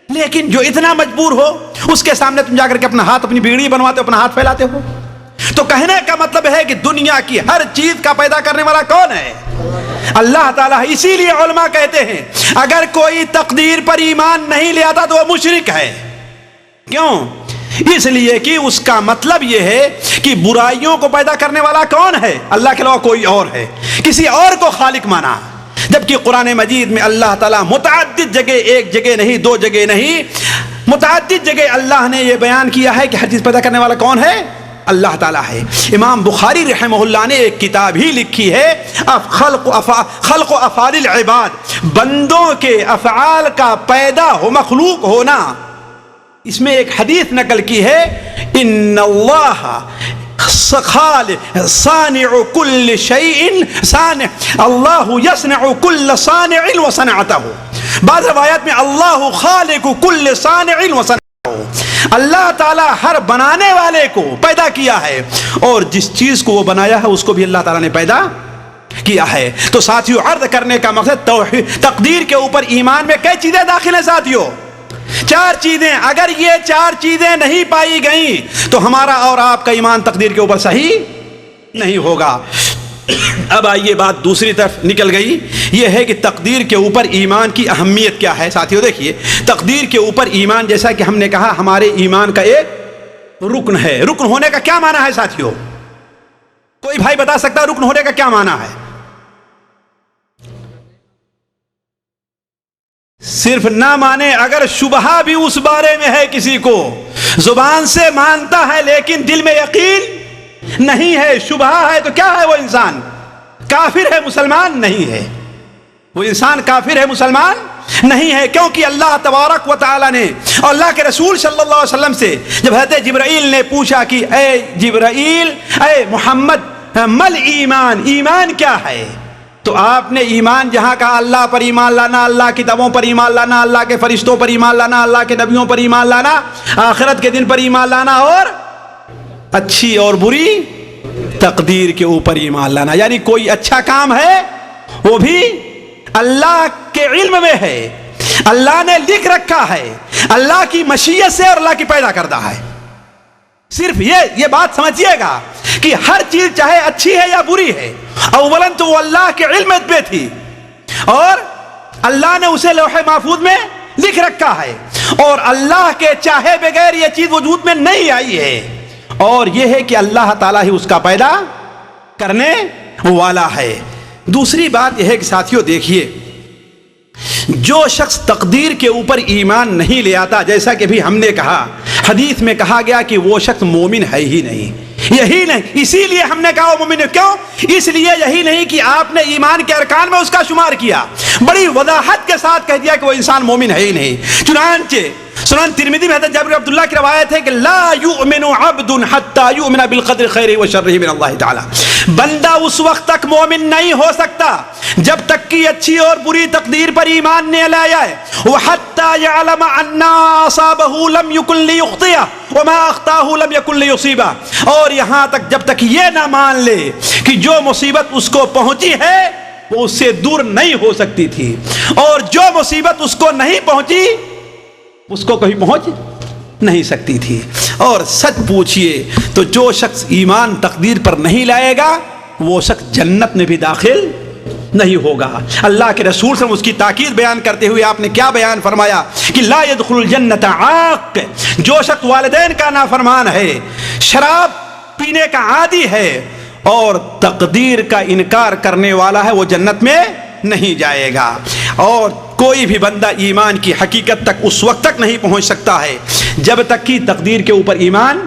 لیکن جو اتنا مجبور ہو اس کے سامنے تم جا کر کے اپنا ہاتھ، اپنی بیڑی بنواتے ہو، اپنا ہاتھ پھیلاتے ہو. تو کہنے کا مطلب ہے کہ دنیا کی ہر چیز کا پیدا کرنے والا کون ہے؟ اللہ تعالیٰ. اسی لیے علماء کہتے ہیں اگر کوئی تقدیر پر ایمان نہیں لے آتا تو وہ مشرک ہے. کیوں؟ اس لیے کہ اس کا مطلب یہ ہے کہ برائیوں کو پیدا کرنے والا کون ہے؟ اللہ کے علاوہ کوئی اور ہے، کسی اور کو خالق مانا. جبکہ قرآن مجید میں اللہ تعالیٰ متعدد جگہ، ایک جگہ نہیں، دو جگہ نہیں، متعدد جگہ اللہ نے یہ بیان کیا ہے کہ ہر چیز پیدا کرنے والا کون ہے؟ اللہ تعالیٰ ہے. امام بخاری رحمہ اللہ نے ایک کتاب ہی لکھی ہے خلق و افعال العباد، بندوں کے افعال کا پیدا ہو، مخلوق ہونا. اس میں ایک حدیث نقل کی ہے، ان اللہ صانع کل شیء صانع، اللہ یصنع کل صانع وصنعتہ. بعض روایات میں اللہ خالق کل صانع وصنعتہ، اللہ تعالیٰ ہر بنانے والے کو پیدا کیا ہے، اور جس چیز کو وہ بنایا ہے اس کو بھی اللہ تعالیٰ نے پیدا کیا ہے. تو ساتھیو، عرض کرنے کا مقصد توحید، تقدیر کے اوپر ایمان میں کئی چیزیں داخل ہیں ساتھیو؟ 4 چیزیں. اگر یہ 4 چیزیں نہیں پائی گئیں تو ہمارا اور آپ کا ایمان تقدیر کے اوپر صحیح نہیں ہوگا. اب آئیے بات دوسری طرف نکل گئی، یہ ہے کہ تقدیر کے اوپر ایمان کی اہمیت کیا ہے. ساتھیو دیکھیے، تقدیر کے اوپر ایمان، جیسا کہ ہم نے کہا، ہمارے ایمان کا ایک رکن ہے. رکن ہونے کا کیا معنی ہے ساتھیو؟ کوئی بھائی بتا سکتا ہے رکن ہونے کا کیا معنی ہے؟ صرف نہ مانے، اگر شبہہ بھی اس بارے میں ہے، کسی کو زبان سے مانتا ہے لیکن دل میں یقین نہیں ہے، شبہہ ہے، تو کیا ہے وہ انسان؟ کافر ہے، مسلمان نہیں ہے. وہ انسان کافر ہے، مسلمان نہیں ہے. کیونکہ اللہ تبارک و تعالی نے اور اللہ کے رسول صلی اللہ علیہ وسلم سے جب حضرت جبرائیل نے پوچھا کہ اے جبرائیل، اے محمد، مل ایمان، ایمان کیا ہے؟ تو آپ نے ایمان جہاں کہا اللہ پر ایمان لانا، اللہ کتابوں پر ایمان لانا، اللہ کے فرشتوں پر ایمان لانا، اللہ کے نبیوں پر ایمان لانا، آخرت کے دن پر ایمان لانا، اور اچھی اور بری تقدیر کے اوپر ایمان لانا. یعنی کوئی اچھا کام ہے وہ بھی اللہ کے علم میں ہے، اللہ نے لکھ رکھا ہے، اللہ کی مشیت سے اور اللہ کی پیدا کردہ ہے. صرف یہ بات سمجھیے گا کہ ہر چیز چاہے اچھی ہے یا بری ہے، اولاً تو وہ اللہ کے علم پہ تھی اور اللہ نے اسے لوح محفوظ میں لکھ رکھا ہے، اور اللہ کے چاہے بغیر یہ چیز وجود میں نہیں آئی ہے. اور یہ ہے کہ اللہ تعالیٰ ہی اس کا پیدا کرنے والا ہے. دوسری بات یہ ہے کہ ساتھیوں دیکھیے، جو شخص تقدیر کے اوپر ایمان نہیں لے آتا، جیسا کہ بھی ہم نے کہا، حدیث میں کہا گیا کہ وہ شخص مومن ہے ہی نہیں. یہی نہیں، اسی لیے ہم نے کہا وہ مومن ہے. کیوں؟ اس لیے یہی نہیں کہ آپ نے ایمان کے ارکان میں اس کا شمار کیا، بڑی وضاحت کے ساتھ کہہ دیا کہ وہ انسان مومن ہے ہی نہیں. چنانچہ سنن ترمذی میں حضرت جابر بن عبداللہ کی روایت ہے کہ لا یؤمن عبد حتی یؤمن بالقدر خیرہ و شرہ من اللہ تعالی. بندہ اس وقت تک مومن نہیں ہو سکتا جب تک کہ اچھی اور بری تقدیر پر ایمان نہ لے آئے. وحتی یعلم ان اصابہ لم یکن لیخطئ وما اخطاہ لم یکن لیصیبہ. اور یہاں تک جب تک یہ نہ مان لے کہ جو مصیبت اس کو پہنچی ہے وہ اس سے دور نہیں ہو سکتی تھی، اور جو مصیبت اس کو نہیں پہنچی اس کو کہیں پہنچ نہیں سکتی تھی. اور سچ پوچھئے تو جو شخص ایمان تقدیر پر نہیں لائے گا وہ شخص جنت میں بھی داخل نہیں ہوگا. اللہ کے رسول صلی اللہ علیہ وسلم اس کی تاکید بیان کرتے ہوئے آپ نے کیا بیان فرمایا کہ لا يدخل الجنت عاق. جو شخص والدین کا نافرمان ہے، شراب پینے کا عادی ہے اور تقدیر کا انکار کرنے والا ہے، وہ جنت میں نہیں جائے گا. اور کوئی بھی بندہ ایمان کی حقیقت تک اس وقت تک نہیں پہنچ سکتا ہے جب تک کہ تقدیر کے اوپر ایمان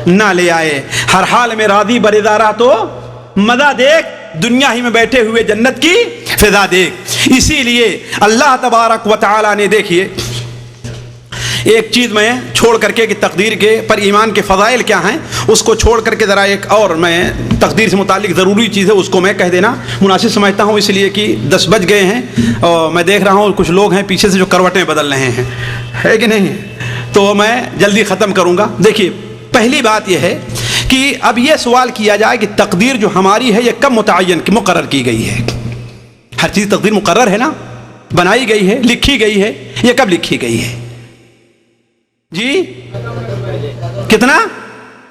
نہ لے آئے. ہر حال میں راضی برضا رہا تو مزہ دیکھ، دنیا ہی میں بیٹھے ہوئے جنت کی فضا دیکھ. اسی لیے اللہ تبارک و تعالی نے دیکھیے ایک چیز میں چھوڑ کر کے کہ تقدیر کے پر ایمان کے فضائل کیا ہیں اس کو چھوڑ کر کے ذرا ایک اور میں تقدیر سے متعلق ضروری چیز ہے اس کو میں کہہ دینا مناسب سمجھتا ہوں، اس لیے کہ 10 بج گئے ہیں اور میں دیکھ رہا ہوں کچھ لوگ ہیں پیچھے سے جو کروٹیں بدل رہے ہیں، ہے کہ نہیں؟ تو میں جلدی ختم کروں گا۔ دیکھیے پہلی بات یہ ہے کہ اب یہ سوال کیا جائے کہ تقدیر جو ہماری ہے یہ کب متعین مقرر کی گئی ہے؟ ہر چیز تقدیر مقرر ہے نا، بنائی گئی ہے، لکھی گئی ہے، یہ کب لکھی گئی ہے؟ جی کتنا؟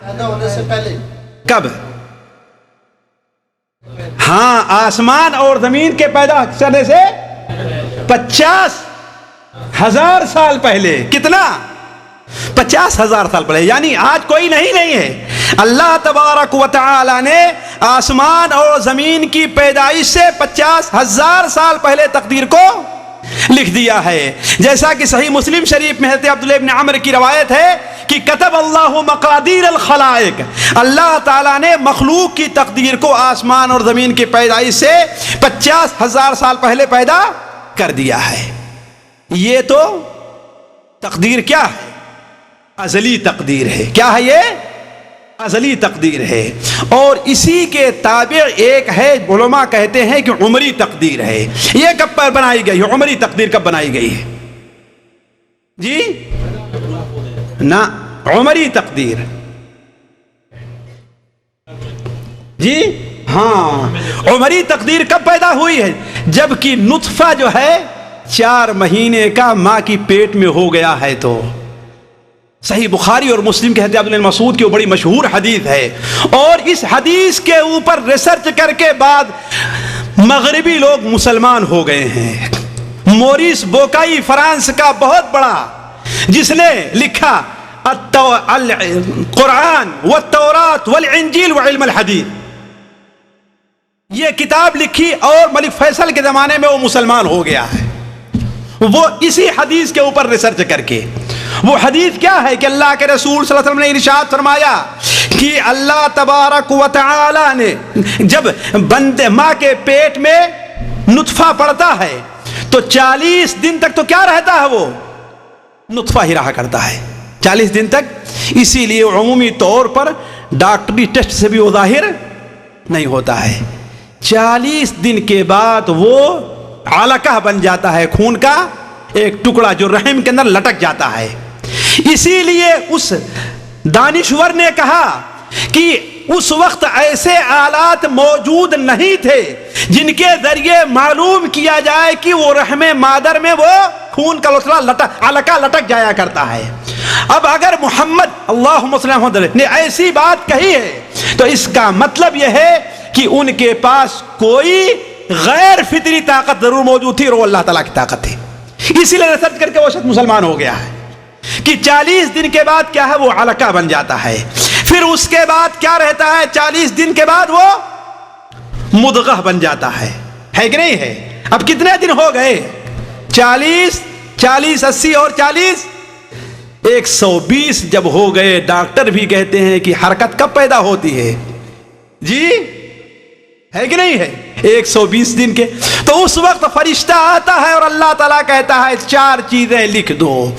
پیدا ہونے سے پہلے۔ کب؟ ہاں، آسمان اور زمین کے پیدا کرنے سے 50,000 سال پہلے۔ کتنا؟ 50,000 سال پہلے، یعنی آج کوئی نہیں ہے۔ اللہ تبارک و تعالی نے آسمان اور زمین کی پیدائش سے 50,000 سال پہلے تقدیر کو لکھ دیا ہے، جیسا کہ صحیح مسلم شریف میں حضرت عبداللہ ابن عمر کی روایت ہے کہ کتب اللہ مقادیر الخلائق، اللہ تعالیٰ نے مخلوق کی تقدیر کو آسمان اور زمین کی پیدائش سے 50,000 سال پہلے پیدا کر دیا ہے۔ یہ تو تقدیر کیا ہے؟ ازلی تقدیر ہے۔ کیا ہے یہ؟ ازلی تقدیر ہے۔ اور اسی کے تابع ایک ہے، علماء کہتے ہیں کہ عمری تقدیر ہے۔ یہ کب پر بنائی گئی ہے؟ عمری تقدیر کب بنائی گئی ہے؟ جی نہ، عمری تقدیر، جی ہاں، عمری تقدیر کب پیدا ہوئی ہے؟ جبکہ نطفہ جو ہے 4 مہینے کا ماں کی پیٹ میں ہو گیا ہے۔ تو صحیح بخاری اور مسلم کے حضرت عبداللہ بن مسعود کی وہ بڑی مشہور حدیث ہے، اور اس حدیث کے اوپر ریسرچ کر کے بعد مغربی لوگ مسلمان ہو گئے ہیں۔ موریس بوکائی فرانس کا بہت بڑا، جس نے لکھا القرآن والتورات والانجیل وعلم الحدیث، یہ کتاب لکھی، اور ملک فیصل کے زمانے میں وہ مسلمان ہو گیا ہے، وہ اسی حدیث کے اوپر ریسرچ کر کے۔ وہ حدیث کیا ہے کہ اللہ کے رسول صلی اللہ علیہ وسلم نے ارشاد فرمایا کہ اللہ تبارک و تعالی نے جب بندے ماں کے پیٹ میں نطفہ پڑتا ہے تو 40 دن تک تو کیا رہتا ہے؟ وہ نطفہ ہی رہا کرتا ہے 40 دن تک۔ اسی لیے عمومی طور پر ڈاکٹری ٹیسٹ سے بھی وہ ظاہر نہیں ہوتا ہے۔ 40 دن کے بعد وہ علقہ بن جاتا ہے، خون کا ایک ٹکڑا جو رحم کے اندر لٹک جاتا ہے۔ اسی لیے اس دانشور نے کہا کہ اس وقت ایسے آلات موجود نہیں تھے جن کے ذریعے معلوم کیا جائے کہ وہ رحم مادر میں وہ خون کا علقہ لٹک جایا کرتا ہے۔ اب اگر محمد اللہم صلی اللہ علیہ وسلم نے ایسی بات کہی ہے تو اس کا مطلب یہ ہے کہ ان کے پاس کوئی غیر فطری طاقت ضرور موجود تھی، اور وہ اللہ تعالیٰ کی طاقت تھی۔ اسی لیے ریسرچ کر کے وہ شخص مسلمان ہو گیا ہے کہ 40 دن کے بعد کیا ہے؟ وہ علقہ بن جاتا ہے۔ پھر اس کے بعد کیا رہتا ہے؟ 40 دن کے بعد وہ مدغہ بن جاتا ہے کہ نہیں ہے؟ اب کتنے دن ہو گئے؟ 40 80 اور 40 120 جب ہو گئے، ڈاکٹر بھی کہتے ہیں کہ حرکت کب پیدا ہوتی ہے؟ جی ہے کہ نہیں ہے؟ 120 دن کے۔ تو اس وقت فرشتہ آتا ہے اور اللہ تعالیٰ کہتا ہے 4 چیزیں لکھ دو،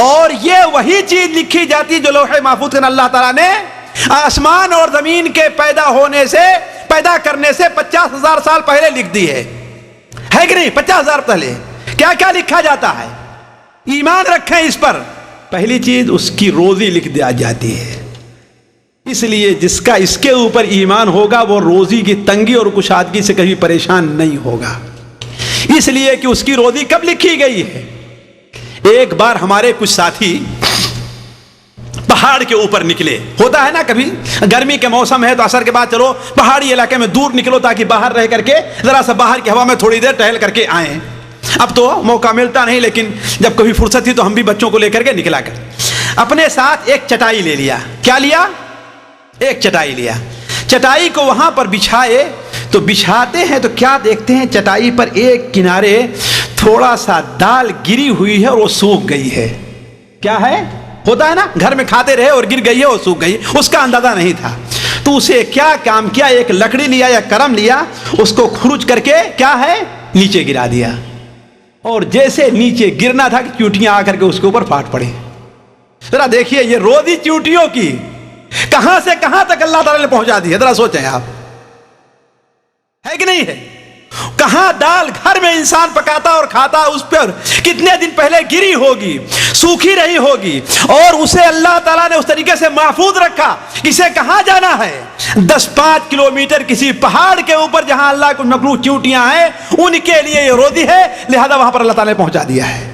اور یہ وہی چیز لکھی جاتی جو لوح محفوظ کے اللہ تعالیٰ نے آسمان اور زمین کے پیدا کرنے سے 50,000 سال پہلے لکھ دی ہے کہ نہیں؟ 50,000 پہلے کیا کیا لکھا جاتا ہے؟ ایمان رکھیں اس پر۔ پہلی چیز اس کی روزی لکھ دیا جاتی ہے، اس لیے جس کا اس کے اوپر ایمان ہوگا وہ روزی کی تنگی اور کشادگی سے کبھی پریشان نہیں ہوگا، اس لیے کہ اس کی روزی کب لکھی گئی ہے۔ ایک بار ہمارے کچھ ساتھی پہاڑ کے اوپر نکلے، ہوتا ہے نا کبھی گرمی کے موسم ہے تو عصر کے بعد چلو پہاڑی علاقے میں دور نکلو تاکہ باہر رہ کر کے ذرا سا باہر کی ہوا میں تھوڑی دیر ٹہل کر کے آئیں۔ اب تو موقع ملتا نہیں، لیکن جب کبھی فرصت تھی تو ہم بھی بچوں کو لے کر کے نکلا کر اپنے ساتھ ایک چٹائی لے لیا۔ کیا لیا؟ ایک چٹائی لیا۔ چٹائی کو وہاں پر بچھائے تو بچھاتے ہیں تو کیا دیکھتے ہیں؟ چٹائی پر ایک کنارے تھوڑا سا دال گری ہوئی ہے اور وہ سوکھ گئی ہے۔ کیا ہے؟ ہوتا ہے نا گھر میں کھاتے رہے اور گر گئی ہے اور سوکھ گئی، اس کا اندازہ نہیں تھا۔ تو اسے کیا کام کیا؟ ایک لکڑی لیا یا کرم لیا، اس کو کھرچ کر کے کیا ہے نیچے گرا دیا، اور جیسے نیچے گرنا تھا کہ چیونٹیاں آ کر کے اس کے اوپر پھاٹ پڑے۔ ذرا دیکھیے یہ روزی چیوٹیوں کی کہاں سے کہاں تک اللہ تعالیٰ نے پہنچا دی ہے، ذرا سوچیں آپ، ہے کہ نہیں ہے؟ کہاں دال گھر میں انسان پکاتا اور کھاتا، اس پر کتنے دن پہلے گری ہوگی، سوکھی رہی ہوگی، اور اسے اللہ تعالیٰ نے اس طریقے سے محفوظ رکھا۔ اسے کہاں جانا ہے؟ 10-5 کلومیٹر کسی پہاڑ کے اوپر جہاں اللہ کو مخلوق چیونٹیاں ہیں، ان کے لیے یہ روزی ہے، لہذا وہاں پر اللہ تعالیٰ نے پہنچا دیا ہے۔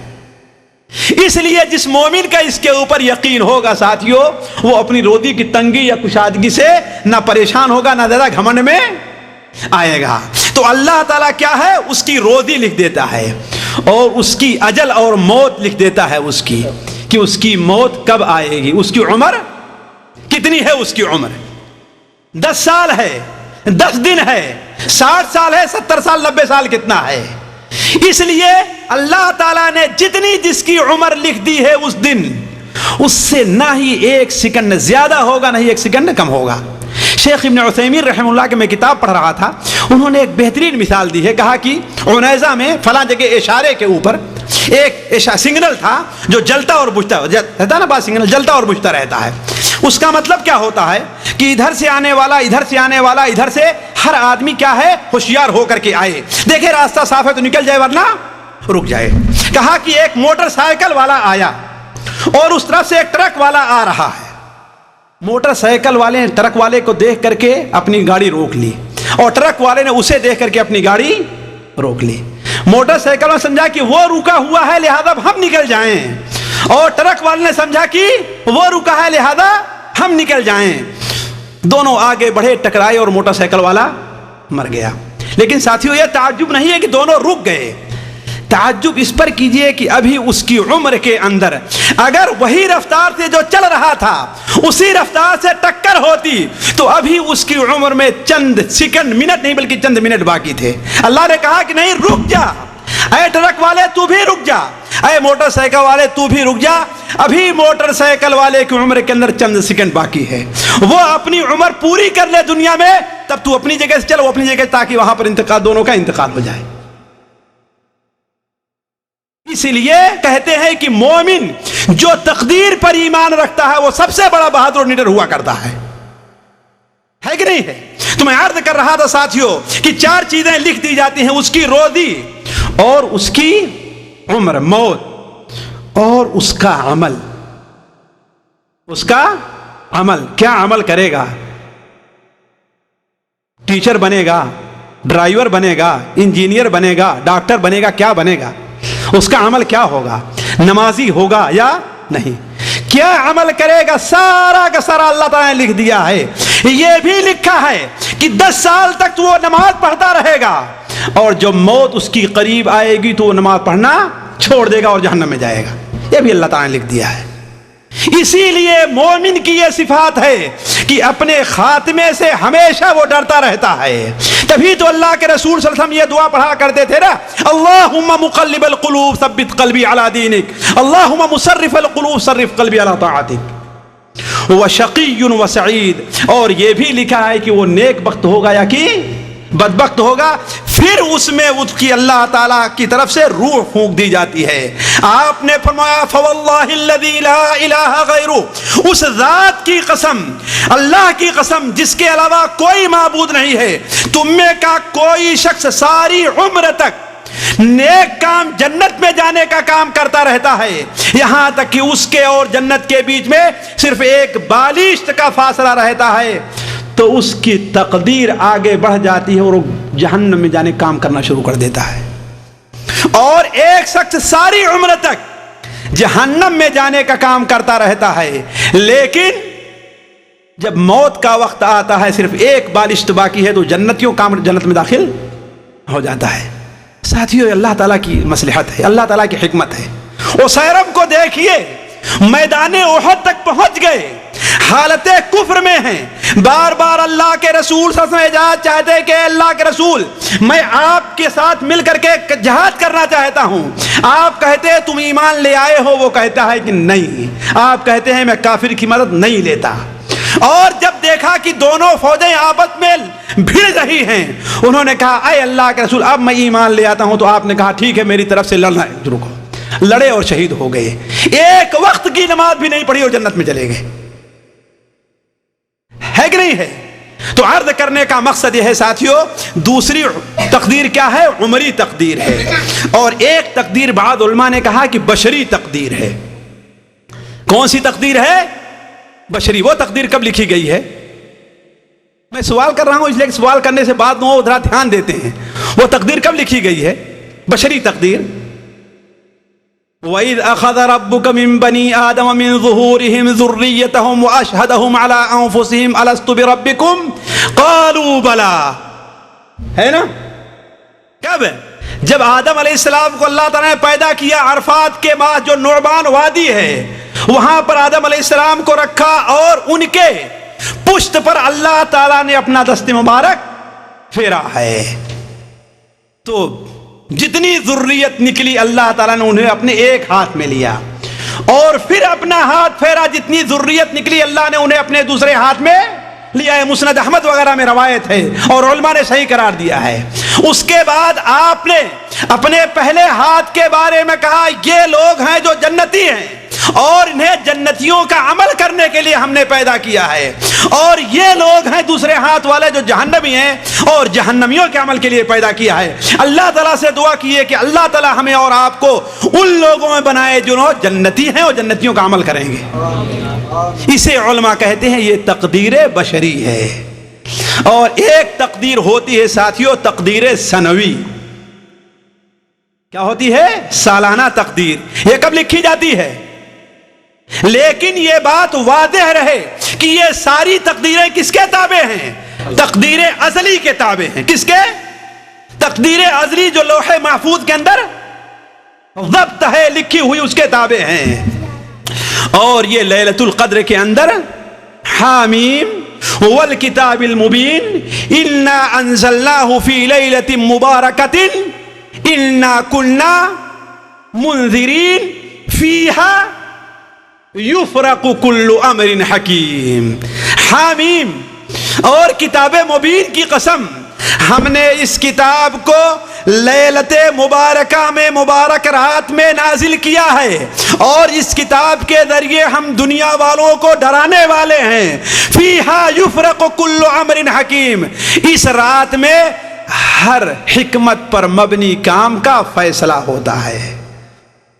اس لیے جس مومن کا اس کے اوپر یقین ہوگا ساتھیوں، وہ اپنی روزی کی تنگی یا کشادگی سے نہ پریشان ہوگا، نہ زیادہ گھمنڈ میں آئے گا۔ تو اللہ تعالیٰ کیا ہے؟ اس کی روزی لکھ دیتا ہے، اور اس کی اجل اور موت لکھ دیتا ہے اس کی، کہ اس کی موت کب آئے گی، اس کی عمر کتنی ہے، اس کی عمر 10 سال ہے، 10 دن ہے، 60 سال ہے، 70 سال، 90 سال کتنا ہے۔ اس لیے اللہ تعالیٰ نے جتنی جس کی عمر لکھ دی ہے اس دن، اس سے نہ ہی 1 سیکنڈ زیادہ ہوگا، نہ ہی 1 سیکنڈ کم ہوگا۔ شیخ ابن عثیمین رحمہ اللہ کے میں کتاب پڑھ رہا تھا، انہوں نے ایک بہترین مثال دی ہے، کہا کہ عنیزہ میں فلاں جگہ اشارے کے اوپر ایک سگنل تھا جو جلتا اور بجھتا رہتا ہے نا، بات سگنل جلتا اور بجھتا رہتا ہے۔ اس کا مطلب کیا ہوتا ہے کہ ادھر سے آنے والا، ادھر سے آنے والا، ادھر سے ہر آدمی کیا ہے، ہوشیار ہو کر کے آئے، دیکھے راستہ صاف ہے تو نکل جائے ورنہ رک جائے۔ کہا کہ ایک موٹر سائیکل والا آیا اور اس طرف سے ایک ٹرک والا آ رہا ہے۔ موٹر سائیکل والے نے ٹرک والے کو دیکھ کر کے اپنی گاڑی روک لی، اور ٹرک والے نے اسے دیکھ کر کے اپنی گاڑی روک لی۔ موٹر سائیکل نے سمجھا کہ وہ رکا ہوا ہے لہذا ہم نکل جائیں، اور ٹرک والے نے سمجھا کہ وہ رکا ہے لہذا ہم نکل جائیں۔ دونوں آگے بڑھے، ٹکرائے، اور موٹر سائیکل والا مر گیا۔ لیکن ساتھیوں یہ تعجب نہیں ہے کہ دونوں رک گئے، تعجب اس پر کیجئے کہ ابھی اس کی عمر کے اندر اگر وہی رفتار سے جو چل رہا تھا اسی رفتار سے ٹکر ہوتی تو ابھی اس کی عمر میں چند سیکنڈ، منٹ نہیں بلکہ چند منٹ باقی تھے۔ اللہ نے کہا کہ نہیں، رک جا، اے ٹرک والے تو بھی رک جا، اے موٹر سائیکل والے تو بھی رک جا، ابھی موٹر سائیکل والے کی عمر کے اندر چند سیکنڈ باقی ہے، وہ اپنی عمر پوری کر لے دنیا میں، تب تو اپنی جگہ سے چل، وہ اپنی جگہ، تاکہ وہاں پر انتقال، دونوں کا انتقال ہو جائے۔ اسی لیے کہتے ہیں کہ مومن جو تقدیر پر ایمان رکھتا ہے وہ سب سے بڑا بہادر اور نڈر ہوا کرتا ہے کہ نہیں ہے؟ تو میں عرض کر رہا تھا ساتھیوں کہ 4 چیزیں لکھ دی جاتی ہیں، اس کی روزی اور اس کی عمر، موت، اور اس کا عمل۔ اس کا عمل، کیا عمل کرے گا؟ ٹیچر بنے گا، ڈرائیور بنے گا، انجینئر بنے گا، ڈاکٹر بنے گا، کیا بنے گا؟ اس کا عمل کیا ہوگا؟ نمازی ہوگا یا نہیں؟ کیا عمل کرے گا؟ سارا کا سارا اللہ تعالیٰ نے لکھ دیا ہے۔ یہ بھی لکھا ہے کہ 10 سال تک وہ نماز پڑھتا رہے گا، اور جب موت اس کی قریب آئے گی تو وہ نماز پڑھنا چھوڑ دے گا اور جہنم میں جائے گا۔ یہ بھی اللہ تعالیٰ نے لکھ دیا ہے۔ اسی لیے مومن کی یہ صفات ہے کہ اپنے خاتمے سے ہمیشہ وہ ڈرتا رہتا ہے۔ تبھی تو اللہ کے رسول صلی اللہ علیہ وسلم یہ دعا پڑھا کرتے تھے نا، اللہم مقلب القلوب ثبت قلبی علی دینک، اللہم مصرف القلوب صرف قلبی علی طاعتک، وشقی وسعید، اور یہ بھی لکھا ہے کہ وہ نیک بخت ہوگا یا کہ بدبخت ہوگا۔ پھر اس میں اس کی اللہ تعالیٰ کی طرف سے روح پھونک دی جاتی ہے۔ آپ نے فرمایا فواللہ الذی لا الہ غیرہ، اس ذات کی قسم، اللہ کی قسم جس کے علاوہ کوئی معبود نہیں ہے، تم میں کا کوئی شخص ساری عمر تک نیک کام، جنت میں جانے کا کام کرتا رہتا ہے، یہاں تک کہ اس کے اور جنت کے بیچ میں صرف ایک بالشت کا فاصلہ رہتا ہے، تو اس کی تقدیر آگے بڑھ جاتی ہے اور وہ جہنم میں جانے کام کرنا شروع کر دیتا ہے۔ اور ایک شخص ساری عمر تک جہنم میں جانے کا کام کرتا رہتا ہے، لیکن جب موت کا وقت آتا ہے صرف ایک بالشت باقی ہے تو جنتیوں کام جنت میں داخل ہو جاتا ہے۔ ساتھیوں، اللہ تعالیٰ کی مصلحت ہے، اللہ تعالیٰ کی حکمت ہے۔ اسیرم کو دیکھیے، میدان احد تک پہنچ گئے، حالت کفر میں ہیں، بار بار اللہ کے رسول صلی اللہ علیہ وسلم اجازت چاہتے کہ اللہ کے رسول میں آپ کے ساتھ مل کر کے جہاد کرنا چاہتا ہوں۔ آپ کہتے ہیں تم ایمان لے آئے ہو، وہ کہتا ہے کہ نہیں۔ آپ کہتے ہیں میں کافر کی مدد نہیں لیتا۔ اور جب دیکھا کہ دونوں فوجیں آپس میں بھیڑ رہی ہیں، انہوں نے کہا اے اللہ کے رسول اب میں ایمان لے آتا ہوں، تو آپ نے کہا ٹھیک ہے میری طرف سے لڑنا ہے، رکو۔ لڑے اور شہید ہو گئے، ایک وقت کی نماز بھی نہیں پڑھی اور جنت میں چلے گئے، ہے کہ نہیں ہے؟ تو عرض کرنے کا مقصد یہ ہے ساتھیو، دوسری تقدیر کیا ہے؟ عمری تقدیر ہے، اور ایک تقدیر بعض علماء نے کہا کہ بشری تقدیر ہے۔ کون سی تقدیر ہے؟ بشری۔ وہ تقدیر کب لکھی گئی ہے؟ میں سوال کر رہا ہوں اس لیے کہ سوال کرنے سے بعد وہ ذرا دھیان دیتے ہیں، وہ تقدیر کب لکھی گئی ہے؟ بشری تقدیر۔ وَإِذْ أَخَذَ رَبُّكَ مِن بَنِي آدَمَ مِن ظُهُورِهِمْ ذُرِّيَّتَهُمْ وَأَشْهَدَهُمْ عَلَىٰ أَنفُسِهِمْ أَلَسْتُ بِرَبِّكُمْ قَالُوا بَلَىٰ، ہے نا؟ کب؟ جب آدم علیہ السلام کو اللہ تعالیٰ نے پیدا کیا، عرفات کے بعد جو نعمان وادی ہے وہاں پر آدم علیہ السلام کو رکھا، اور ان کے پشت پر اللہ تعالیٰ نے اپنا دست مبارک پھیرا ہے۔ تو جتنی ذریت نکلی اللہ تعالیٰ نے انہیں اپنے ایک ہاتھ میں لیا، اور پھر اپنا ہاتھ پھیرا، جتنی ذریت نکلی اللہ نے انہیں اپنے دوسرے ہاتھ میں لیا ہے۔ مسند احمد وغیرہ میں روایت ہے اور علماء نے صحیح قرار دیا ہے۔ اس کے بعد آپ نے اپنے پہلے ہاتھ کے بارے میں کہا یہ لوگ ہیں جو جنتی ہیں، اور انہیں جنتیوں کا عمل کرنے کے لیے ہم نے پیدا کیا ہے، اور یہ لوگ ہیں دوسرے ہاتھ والے جو جہنمی ہیں اور جہنمیوں کے عمل کے لیے پیدا کیا ہے۔ اللہ تعالیٰ سے دعا کیے کہ اللہ تعالیٰ ہمیں اور آپ کو ان لوگوں میں بنائے جو جنتی ہیں اور جنتیوں کا عمل کریں گے۔ اسے علماء کہتے ہیں یہ تقدیر بشری ہے۔ اور ایک تقدیر ہوتی ہے ساتھیوں تقدیر سنوی۔ کیا ہوتی ہے؟ سالانہ تقدیر۔ یہ کب لکھی جاتی ہے؟ لیکن یہ بات واضح رہے کہ یہ ساری تقدیریں کس کے تابع ہیں؟ تقدیر ازلی کے تابع ہیں۔ کس کے؟ تقدیر ازلی جو لوح محفوظ کے اندر ضبط ہے، لکھی ہوئی، اس کے تابع ہیں۔ اور یہ لیلۃ القدر کے اندر حامیم والکتاب المبین انا انزلناہ فی لیلۃ مبارکۃ انا کنا منذرین فیہا یفرق کل امر حکیم۔ حامیم اور کتاب مبین کی قسم، ہم نے اس کتاب کو لیلت مبارکہ میں، مبارک رات میں نازل کیا ہے، اور اس کتاب کے ذریعے ہم دنیا والوں کو ڈرانے والے ہیں۔ فیہا یفرق کل امر حکیم، اس رات میں ہر حکمت پر مبنی کام کا فیصلہ ہوتا ہے۔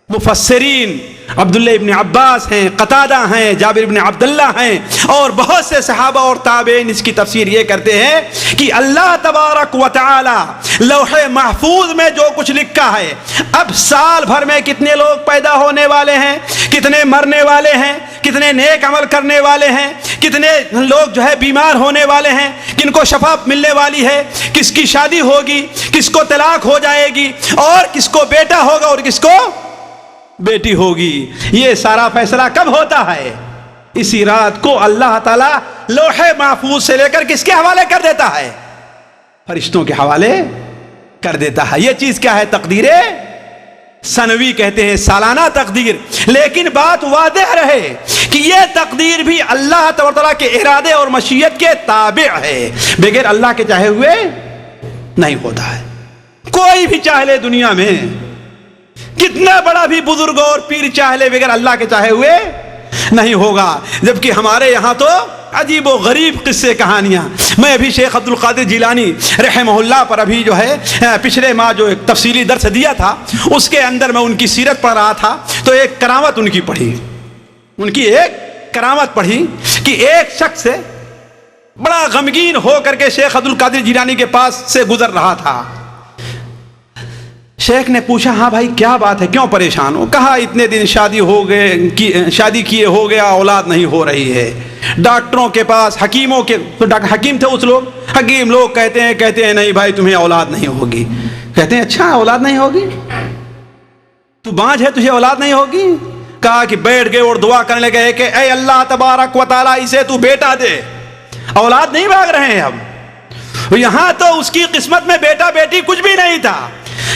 مفسرین عبداللہ ابن عباس ہیں، قتادہ ہیں، جابر ابن عبداللہ ہیں، اور بہت سے صحابہ اور تابعین اس کی تفسیر یہ کرتے ہیں کہ اللہ تبارک و تعالی لوح محفوظ میں جو کچھ لکھا ہے، اب سال بھر میں کتنے لوگ پیدا ہونے والے ہیں، کتنے مرنے والے ہیں، کتنے نیک عمل کرنے والے ہیں، کتنے لوگ جو ہے بیمار ہونے والے ہیں، کن کو شفا ملنے والی ہے، کس کی شادی ہوگی، کس کو طلاق ہو جائے گی، اور کس کو بیٹا ہوگا اور کس کو بیٹی ہوگی، یہ سارا فیصلہ کب ہوتا ہے؟ اسی رات کو اللہ تعالیٰ لوح محفوظ سے لے کر کس کے حوالے کر دیتا ہے؟ فرشتوں کے حوالے کر دیتا ہے۔ یہ چیز کیا ہے؟ تقدیر سنوی کہتے ہیں، سالانہ تقدیر۔ لیکن بات واضح رہے کہ یہ تقدیر بھی اللہ تعالیٰ کے ارادے اور مشیت کے تابع ہے، بغیر اللہ کے چاہے ہوئے نہیں ہوتا ہے۔ کوئی بھی چاہ لے دنیا میں، کتنا بڑا بھی بزرگ اور پیر چاہ لے، بغیر اللہ کے چاہے ہوئے نہیں ہوگا۔ جبکہ ہمارے یہاں تو عجیب و غریب قصے کہانیاں، میں ابھی شیخ عبد القادر جیلانی رحمہ اللہ پر ابھی جو ہے پچھلے ماہ جو ایک تفصیلی درس دیا تھا، اس کے اندر میں ان کی سیرت پڑھ رہا تھا، تو ایک کرامت ان کی پڑھی، ان کی ایک کرامت پڑھی کہ ایک شخص سے بڑا غمگین ہو کر کے شیخ عبد القادر جیلانی کے پاس سے گزر رہا تھا۔ شیخ نے پوچھا ہاں بھائی کیا بات ہے، کیوں پریشان ہو؟ کہا اتنے دن شادی کیے ہو گیا، اولاد نہیں ہو رہی ہے، ڈاکٹروں کے پاس، حکیموں کے، تو حکیم تھے اس لوگ، حکیم لوگ کہتے ہیں نہیں بھائی تمہیں اولاد نہیں ہوگی۔ کہتے ہیں اچھا اولاد نہیں ہوگی، تو بانجھ ہے تجھے اولاد نہیں ہوگی؟ کہا کہ بیٹھ گئے اور دعا کرنے لگے کہ اے اللہ تبارک و تعالی اسے تو بیٹا دے۔ اولاد نہیں مانگ رہے ہیں اب، یہاں تو اس کی قسمت میں بیٹا بیٹی کچھ بھی نہیں تھا۔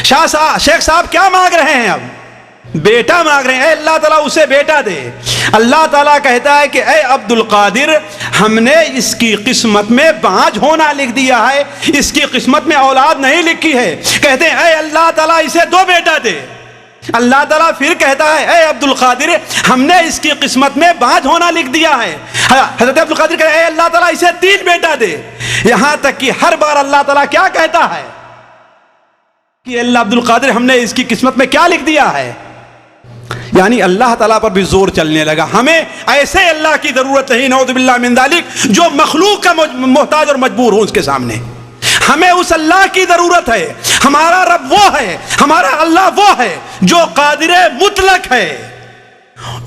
شیخ صاحب کیا مانگ رہے ہیں؟ اب بیٹا مانگ رہے ہیں، اے اللہ تعالیٰ اسے بیٹا دے۔ اللہ تعالیٰ کہتا ہے کہ اے عبد القادر، ہم نے اس کی قسمت میں بانجھ ہونا لکھ دیا ہے، اس کی قسمت میں اولاد نہیں لکھی ہے۔ کہتے ہیں اے اللہ تعالیٰ اسے دو بیٹا دے۔ اللہ تعالیٰ پھر کہتا ہے اے عبد القادر ہم نے اس کی قسمت میں بانجھ ہونا لکھ دیا ہے. حضرت عبد القادر کہتے ہیں اے اللہ تعالیٰ اسے 3 بیٹا دے. یہاں تک کہ ہر بار اللہ تعالیٰ کیا کہتا ہے کہ اللہ عبد القادر ہم نے اس کی قسمت میں کیا لکھ دیا ہے. یعنی اللہ تعالیٰ پر بھی زور چلنے لگا. ہمیں ایسے اللہ کی ضرورت نہیں نعوذ باللہ من ذالک جو مخلوق کا محتاج اور مجبور ہوں اس کے سامنے. ہمیں اس اللہ کی ضرورت ہے. ہمارا رب وہ ہے, ہمارا اللہ وہ ہے جو قادر مطلق ہے.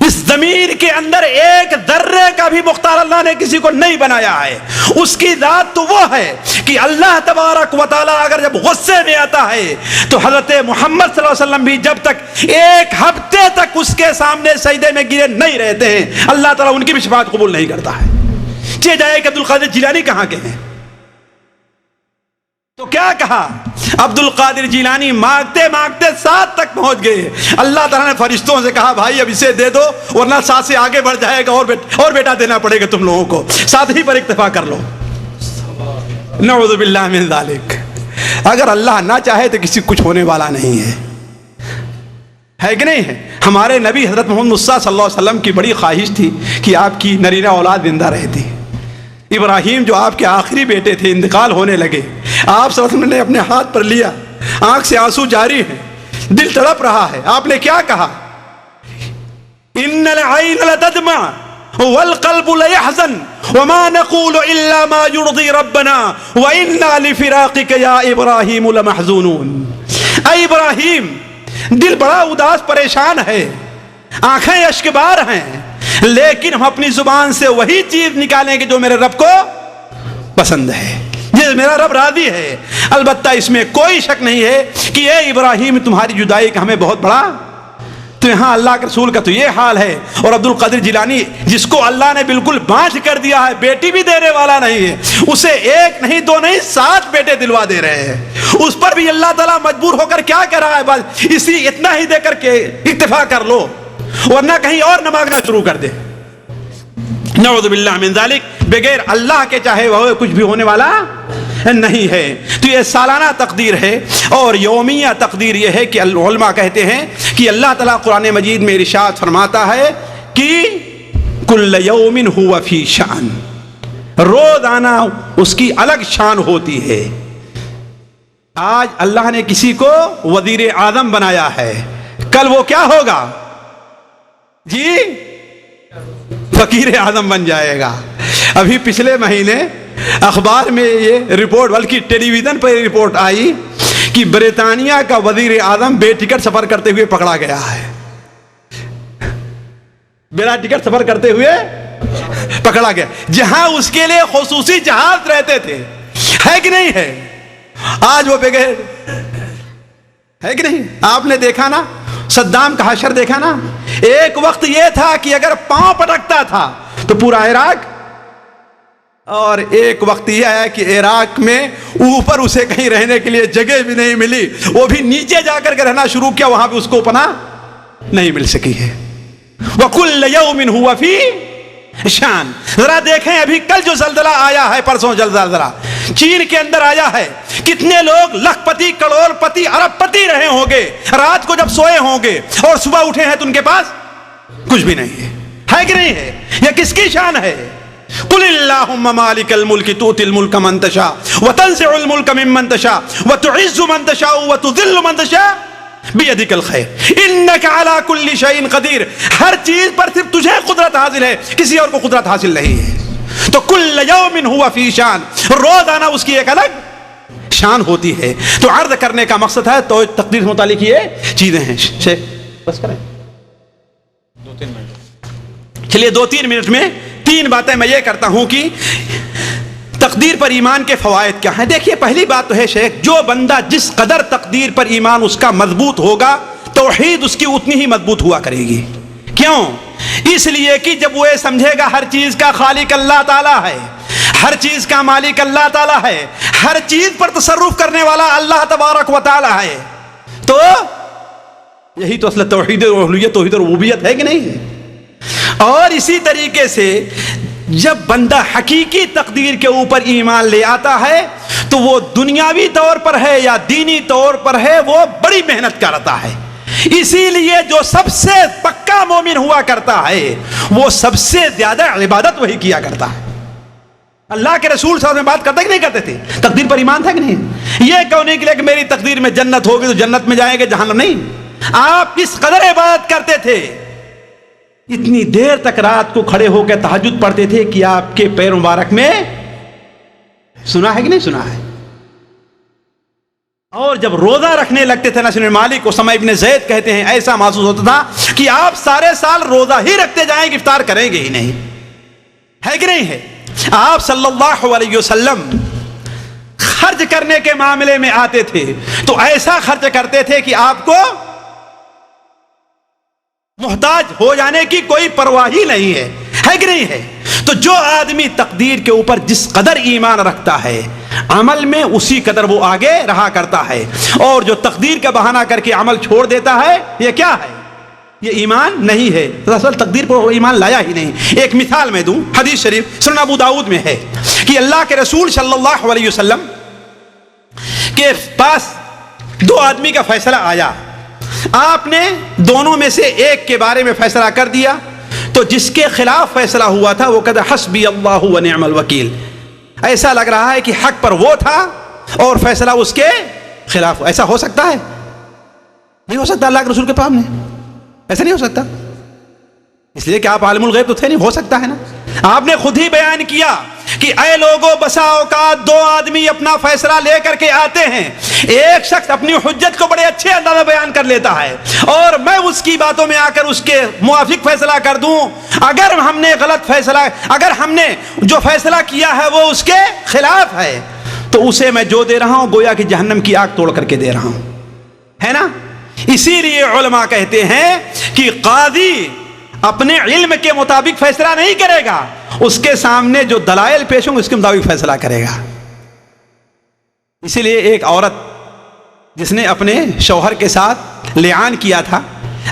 اس زمین کے اندر ایک ذرے کا بھی مختار اللہ نے کسی کو نہیں بنایا ہے. اس کی ذات تو وہ ہے کہ اللہ تبارک و تعالیٰ اگر جب غصے میں آتا ہے تو حضرت محمد صلی اللہ علیہ وسلم بھی جب تک 1 ہفتے تک اس کے سامنے سجدے میں گرے نہیں رہتے ہیں اللہ تعالیٰ ان کی بھی شفاعت قبول نہیں کرتا ہے. چلے جائے کہ عبد القادر جیلانی کہاں کے ہیں. تو کیا کہا عبد القادر جیلانی مانگتے مانگتے 7 تک پہنچ گئے. اللہ تعالیٰ نے فرشتوں سے کہا بھائی اب اسے دے دو ورنہ 7 سے آگے بڑھ جائے گا اور بیٹا دینا پڑے گا تم لوگوں کو. 7 ہی پر اکتفا کر لو. نعوذ باللہ من ذالک. اگر اللہ نہ چاہے تو کسی کچھ ہونے والا نہیں ہے کہ نہیں ہے. ہمارے نبی حضرت محمد مصطفیٰ صلی اللہ علیہ وسلم کی بڑی خواہش تھی کہ آپ کی نرینہ اولاد زندہ رہتی. ابراہیم جو آپ کے آخری بیٹے تھے انتقال ہونے لگے. آپ صلی اللہ علیہ وسلم نے اپنے ہاتھ پر لیا, آنکھ سے آنسو جاری ہیں, دل تڑپ رہا ہے. آپ نے کیا کہا ان العین لتدمع والقلب لیحزن وما نقول الا ما يرضي ربنا وانا لفراقك یا ابراہیم لمحزونون. اے ابراہیم دل بڑا اداس پریشان ہے, آنکھیں اشکبار ہیں, لیکن ہم اپنی زبان سے وہی چیز نکالیں گے جو میرے رب کو پسند ہے, جس میرا رب راضی ہے. البتہ اس میں کوئی شک نہیں ہے کہ اے ابراہیم تمہاری جدائی کا ہمیں بہت بڑا. تو یہاں اللہ کے رسول کا تو یہ حال ہے. اور عبد القادر جیلانی جس کو اللہ نے بالکل بانجھ کر دیا ہے, بیٹی بھی دینے والا نہیں ہے, اسے 1 نہیں 2 نہیں 7 بیٹے دلوا دے رہے ہیں. اس پر بھی اللہ تعالیٰ مجبور ہو کر کیا کہہ رہا ہے بس اسی اتنا ہی دے کر کے اکتفا کر لو ورنہ کہیں اور نہ مانگنا شروع کر دے. نعوذ باللہ من ذالک. بغیر اللہ کے چاہے وہ کچھ بھی ہونے والا نہیں ہے. تو یہ سالانہ تقدیر ہے. اور یومیہ تقدیر یہ ہے کہ علماء کہتے ہیں کہ اللہ تعالیٰ قرآن مجید میں ارشاد فرماتا ہے کہ کل یوم ہوا فی شان, روزانہ اس کی الگ شان ہوتی ہے. آج اللہ نے کسی کو وزیر اعظم بنایا ہے, کل وہ کیا ہوگا جی فقیر اعظم بن جائے گا. ابھی پچھلے مہینے اخبار میں یہ رپورٹ بلکہ ٹیلی ویژن پر رپورٹ آئی کہ برطانیہ کا وزیر اعظم بے ٹکٹ سفر کرتے ہوئے پکڑا گیا ہے. بلا ٹکٹ سفر کرتے ہوئے پکڑا گیا, جہاں اس کے لیے خصوصی جہاز رہتے تھے. ہے کہ نہیں ہے؟ آج وہ بغیر ہے کہ نہیں. آپ نے دیکھا نا صدام کا حشر دیکھا نا. ایک وقت یہ تھا کہ اگر پاؤں پٹکتا تھا تو پورا عراق, اور ایک وقت یہ آیا کہ عراق میں اوپر اسے کہیں رہنے کے لیے جگہ بھی نہیں ملی, وہ بھی نیچے جا کر کے رہنا شروع کیا, وہاں بھی اس کو پناہ نہیں مل سکی ہے. وَكُلَّ يَوْمٍ هُوَ فِي شان. ذرا دیکھیں ابھی کل جو زلزلہ آیا ہے, پرسوں زلزلہ چین کے اندر آیا ہے, کتنے لوگ لکھ پتی کروڑ پتی ارب پتی رہے ہوں گے, رات کو جب سوئے ہوں گے اور صبح اٹھے ہیں تو ان کے پاس کچھ بھی نہیں ہے. ہے کہ نہیں ہے؟ یہ کس کی شان ہے؟ قل اللہم مالک الملک تؤتی الملک من تشاء وتنزع الملک ممن تشاء وتعز من تشاء وتذل من تشاء بیدک الخیر انک علی کل شیء قدیر. ہر چیز پر صرف تجھے قدرت حاصل ہے, کسی اور کو قدرت حاصل نہیں ہے. تو کل یوم ہوا فی شان, روزانہ اس کی ایک الگ شان ہوتی ہے. تو عرض کرنے کا مقصد ہے تو تقدیر سے متعلق یہ چیزیں ہیں. بس کریں 2-3 منٹ. چلیے 2-3 منٹ میں 3 باتیں میں یہ کرتا ہوں کہ تقدیر پر ایمان کے فوائد کیا ہیں. دیکھیے پہلی بات تو ہے شیخ, جو بندہ جس قدر تقدیر پر ایمان اس کا مضبوط ہوگا توحید اس کی اتنی ہی مضبوط ہوا کرے گی. کیوں؟ اس لیے کہ جب وہ یہ سمجھے گا ہر چیز کا خالق اللہ تعالیٰ ہے, ہر چیز کا مالک اللہ تعالیٰ ہے, ہر چیز پر تصرف کرنے والا اللہ تبارک و تعالیٰ ہے, تو یہی تو اصل توحید الوہیت توحید ربوبیت ہے کہ نہیں ہے. اور اسی طریقے سے جب بندہ حقیقی تقدیر کے اوپر ایمان لے آتا ہے تو وہ دنیاوی طور پر ہے یا دینی طور پر ہے وہ بڑی محنت کرتا ہے. اسی لیے جو سب سے پکا مومن ہوا کرتا ہے وہ سب سے زیادہ عبادت وہی کیا کرتا ہے. اللہ کے رسول صلی اللہ علیہ وسلم بات کرتے کہ نہیں کرتے تھے؟ تقدیر پر ایمان تھا کہ نہیں؟ یہ کہنے کے لیے کہ میری تقدیر میں جنت ہوگی تو جنت میں جائیں گے، جہنم نہیں. آپ اس قدر عبادت کرتے تھے، اتنی دیر تک رات کو کھڑے ہو کے تہجد پڑھتے تھے کہ آپ کے پیر مبارک میں، سنا ہے کہ نہیں سنا ہے؟ اور جب روزہ رکھنے لگتے تھے انس بن مالک، اسامہ ابن زید کہتے ہیں ایسا محسوس ہوتا تھا کہ آپ سارے سال روزہ ہی رکھتے جائیں گے، افطار کریں گے ہی نہیں. ہے کہ نہیں ہے؟ آپ صلی اللہ علیہ وسلم خرچ کرنے کے معاملے میں آتے تھے تو ایسا خرچ کرتے تھے کہ آپ کو محتاج ہو جانے کی کوئی پرواہ ہی نہیں ہے. ہے کہ نہیں ہے؟ تو جو آدمی تقدیر کے اوپر جس قدر ایمان رکھتا ہے عمل میں اسی قدر وہ آگے رہا کرتا ہے، اور جو تقدیر کا بہانہ کر کے عمل چھوڑ دیتا ہے یہ کیا ہے؟ یہ ایمان نہیں ہے. دراصل تقدیر پر وہ ایمان لایا ہی نہیں. ایک مثال میں دوں، حدیث شریف سنن ابو داؤد میں ہے کہ اللہ کے رسول صلی اللہ علیہ وسلم کے پاس دو آدمی کا فیصلہ آیا. آپ نے دونوں میں سے ایک کے بارے میں فیصلہ کر دیا تو جس کے خلاف فیصلہ ہوا تھا وہ کہتا حسبی اللہ و نعم الوکیل. ایسا لگ رہا ہے کہ حق پر وہ تھا اور فیصلہ اس کے خلاف. ایسا ہو سکتا ہے؟ نہیں ہو سکتا. اللہ کے رسول کے پاس میں ایسا نہیں ہو سکتا، اس لیے کہ آپ عالم الغیب تو تھے نہیں. ہو سکتا ہے نا؟ آپ نے خود ہی بیان کیا کہ اے لوگوں، بسا اوقات دو آدمی اپنا فیصلہ لے کر کے آتے ہیں، ایک شخص اپنی حجت کو بڑے اچھے انداز میں بیان کر لیتا ہے اور میں اس کی باتوں میں آ کر اس کے موافق فیصلہ کر دوں. اگر ہم نے غلط فیصلہ، اگر ہم نے جو فیصلہ کیا ہے وہ اس کے خلاف ہے تو اسے میں جو دے رہا ہوں گویا کہ جہنم کی آگ توڑ کر کے دے رہا ہوں. ہے نا؟ اسی لیے علماء کہتے ہیں کہ قاضی اپنے علم کے مطابق فیصلہ نہیں کرے گا، اس کے سامنے جو دلائل پیش ہوں گے اس کے مطابق فیصلہ کرے گا. اسی لیے ایک عورت جس نے اپنے شوہر کے ساتھ لعان کیا تھا،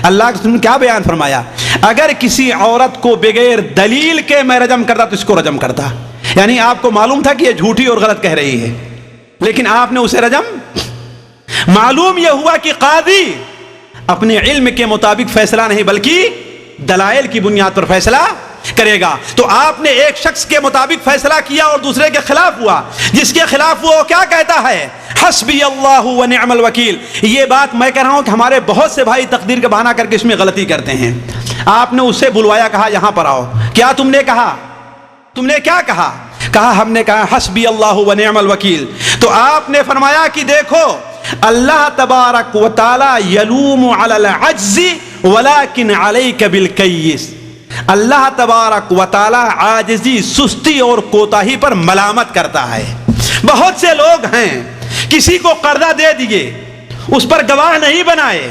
اللہ کے رسول نے کیا بیان فرمایا؟ اگر کسی عورت کو بغیر دلیل کے میں رجم کرتا تو اس کو رجم کرتا. یعنی آپ کو معلوم تھا کہ یہ جھوٹی اور غلط کہہ رہی ہے لیکن آپ نے اسے رجم. معلوم یہ ہوا کہ قاضی اپنے علم کے مطابق فیصلہ نہیں بلکہ دلائل کی بنیاد پر فیصلہ کرے گا. تو آپ نے ایک شخص کے مطابق فیصلہ کیا اور دوسرے کے خلاف ہوا. جس کے خلاف وہ کیا کہتا ہے؟ حسبی اللہ و نعم الوکیل. یہ بات میں کہہ رہا ہوں کہ ہمارے بہت سے بھائی تقدیر کا بہانہ کر کے اس میں غلطی کرتے ہیں. آپ نے اسے بلوایا، کہا یہاں پر آؤ. کیا تم نے کہا؟ تم نے کیا کہا؟ کہا ہم نے کہا حسبی اللہ و نعم الوکیل. تو آپ نے فرمایا کہ دیکھو اللہ تبارک و تعالی یلوم علی العجز ولکن علیک بالکیس. اللہ تبارک و تعالی عاجزی، سستی اور کوتاہی پر ملامت کرتا ہے. بہت سے لوگ ہیں کسی کو قرضہ دے دیے، اس پر گواہ نہیں بنائے،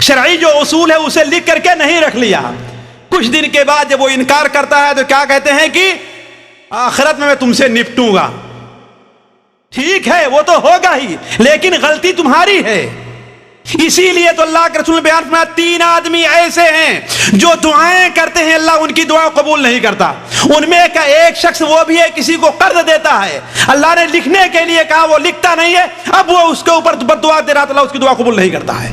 شرعی جو اصول ہے اسے لکھ کر کے نہیں رکھ لیا. کچھ دن کے بعد جب وہ انکار کرتا ہے تو کیا کہتے ہیں کہ آخرت میں تم سے نپٹوں گا. ٹھیک ہے وہ تو ہوگا ہی لیکن غلطی تمہاری ہے. اسی لیے تو اللہ کے رسول نے بیان فرمایا تین آدمی ایسے ہیں جو دعائیں کرتے ہیں اللہ ان کی دعا قبول نہیں کرتا. ان میں کا ایک شخص وہ بھی ہے کسی کو قرض دیتا ہے، اللہ نے لکھنے کے لیے کہا وہ لکھتا نہیں ہے، اب وہ اس کے اوپر دعا دے رہا تو اللہ اس کی دعا قبول نہیں کرتا ہے.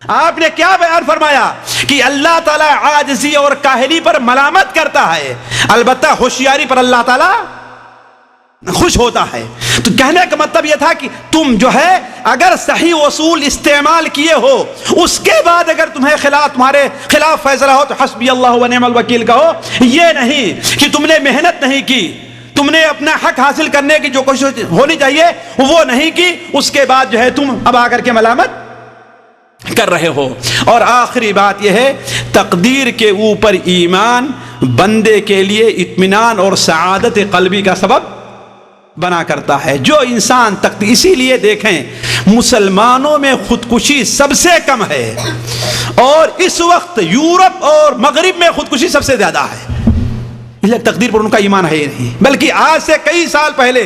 آپ نے کیا بیان فرمایا کہ اللہ تعالیٰ عاجزی اور کاہلی پر ملامت کرتا ہے، البتہ ہوشیاری پر اللہ تعالیٰ خوش ہوتا ہے. تو کہنے کا مطلب یہ تھا کہ تم جو ہے اگر صحیح اصول استعمال کیے ہو اس کے بعد اگر تمہارے خلاف فیصلہ ہو تو حسبی اللہ و نعم الوکیل کہو. یہ نہیں کہ تم نے محنت نہیں کی، تم نے اپنا حق حاصل کرنے کی جو کوشش ہونی چاہیے وہ نہیں کی، اس کے بعد جو ہے تم اب آ کر کے ملامت کر رہے ہو. اور آخری بات یہ ہے تقدیر کے اوپر ایمان بندے کے لیے اطمینان اور سعادت قلبی کا سبب بنا کرتا ہے. جو انسان تقدیر، اسی لیے دیکھیں مسلمانوں میں خودکشی سب سے کم ہے اور اس وقت یورپ اور مغرب میں خودکشی سب سے زیادہ ہے. تقدیر پر ان کا ایمان ہے ہی نہیں. بلکہ آج سے کئی سال پہلے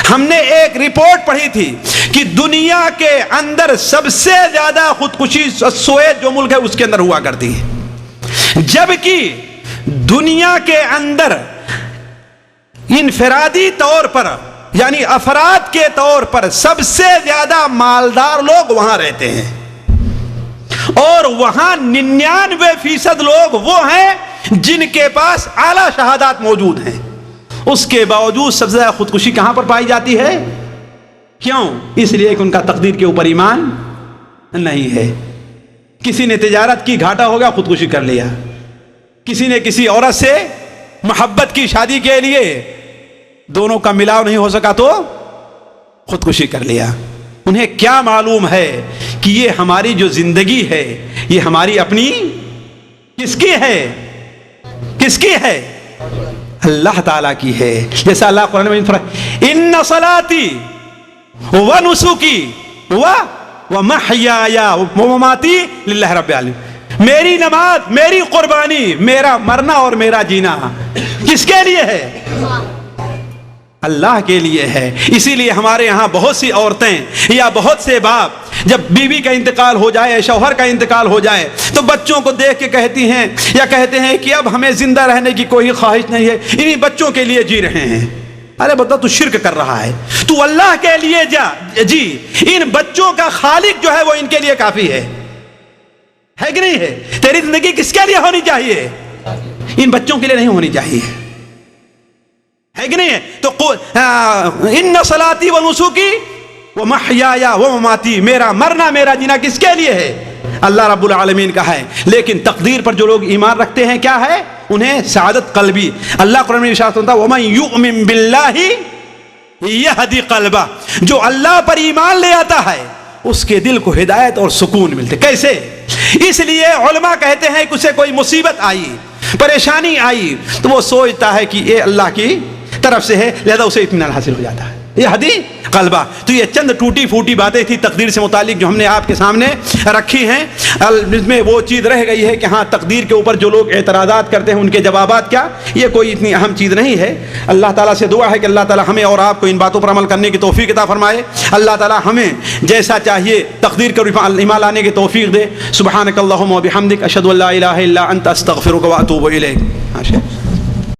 ہم نے ایک رپورٹ پڑھی تھی کہ دنیا کے اندر سب سے زیادہ خودکشی سویت جو ملک ہے اس کے اندر ہوا کرتی ہے، جبکہ دنیا کے اندر انفرادی طور پر یعنی افراد کے طور پر سب سے زیادہ مالدار لوگ وہاں رہتے ہیں اور وہاں 99% لوگ وہ ہیں جن کے پاس اعلیٰ شہادات موجود ہیں، اس کے باوجود سب سے زیادہ خودکشی کہاں پر پائی جاتی ہے؟ کیوں؟ اس لیے کہ ان کا تقدیر کے اوپر ایمان نہیں ہے۔ کسی نے تجارت کی، گھاٹا ہو گیا، خودکشی کر لیا۔ کسی نے کسی عورت سے محبت کی، شادی کے لیے دونوں کا ملاؤ نہیں ہو سکا تو خودکشی کر لیا۔ انہیں کیا معلوم ہے کہ یہ ہماری جو زندگی ہے یہ ہماری اپنی کس کی ہے؟ کس کی ہے؟ اللہ تعالیٰ کی ہے۔ جیسا اللہ قرآن میں فرماتا ہے ان صلاتی ونسکی ومحیای ومماتی للہ رب العالمین، میری نماز، میری قربانی، میرا مرنا اور میرا جینا کس کے لیے ہے؟ اللہ کے لیے ہے۔ اسی لیے ہمارے یہاں بہت سی عورتیں یا بہت سے باپ جب بیوی کا انتقال ہو جائے، شوہر کا انتقال ہو جائے تو بچوں کو دیکھ کے کہتی ہیں یا کہتے ہیں کہ اب ہمیں زندہ رہنے کی کوئی خواہش نہیں ہے، انہی بچوں کے لیے جی رہے ہیں۔ ارے بتا، تو شرک کر رہا ہے، تو اللہ کے لیے جی، ان بچوں کا خالق جو ہے وہ ان کے لیے کافی ہے کہ نہیں ہے؟ تیری زندگی کس کے لیے ہونی چاہیے؟ ان بچوں کے لیے نہیں ہونی چاہیے، ہے کہ نہیں ہے؟ تو ان صلاتی و نسکی و محیایا و مماتی، میرا مرنا میرا جینا کس کے لیے ہے؟ اللہ رب العالمین کا ہے۔ لیکن تقدیر پر جو لوگ ایمان رکھتے ہیں کیا ہے؟ انہیں سعادت قلبی۔ اللہ قرآن میں ارشاد فرماتا ہے وَمَن يُؤْمِن بِاللَّهِ يَهْدِ قَلْبَهُ، جو اللہ پر ایمان لے آتا ہے اس کے دل کو ہدایت اور سکون ملتے۔ کیسے؟ اس لیے علماء کہتے ہیں کہ اسے کوئی مصیبت آئی، پریشانی آئی تو وہ سوچتا ہے کہ یہ اللہ کی طرف سے ہے، لہذا اسے اطمینان حاصل ہو جاتا ہے۔ یہ ہدی قلبہ۔ تو یہ چند ٹوٹی پھوٹی باتیں تھی تقدیر سے متعلق جو ہم نے آپ کے سامنے رکھی ہیں۔ اس میں وہ چیز رہ گئی ہے کہ ہاں تقدیر کے اوپر جو لوگ اعتراضات کرتے ہیں ان کے جوابات کیا، یہ کوئی اتنی اہم چیز نہیں ہے۔ اللہ تعالیٰ سے دعا ہے کہ اللہ تعالیٰ ہمیں اور آپ کو ان باتوں پر عمل کرنے کی توفیق عطا فرمائے۔ اللہ تعالیٰ ہمیں جیسا چاہیے تقدیر کے ایمان لانے کی توفیق دے۔ سبحانک اللہم و بحمدک، اشہد ان لا الہ الا انت، استغفرک و اتوب الیک۔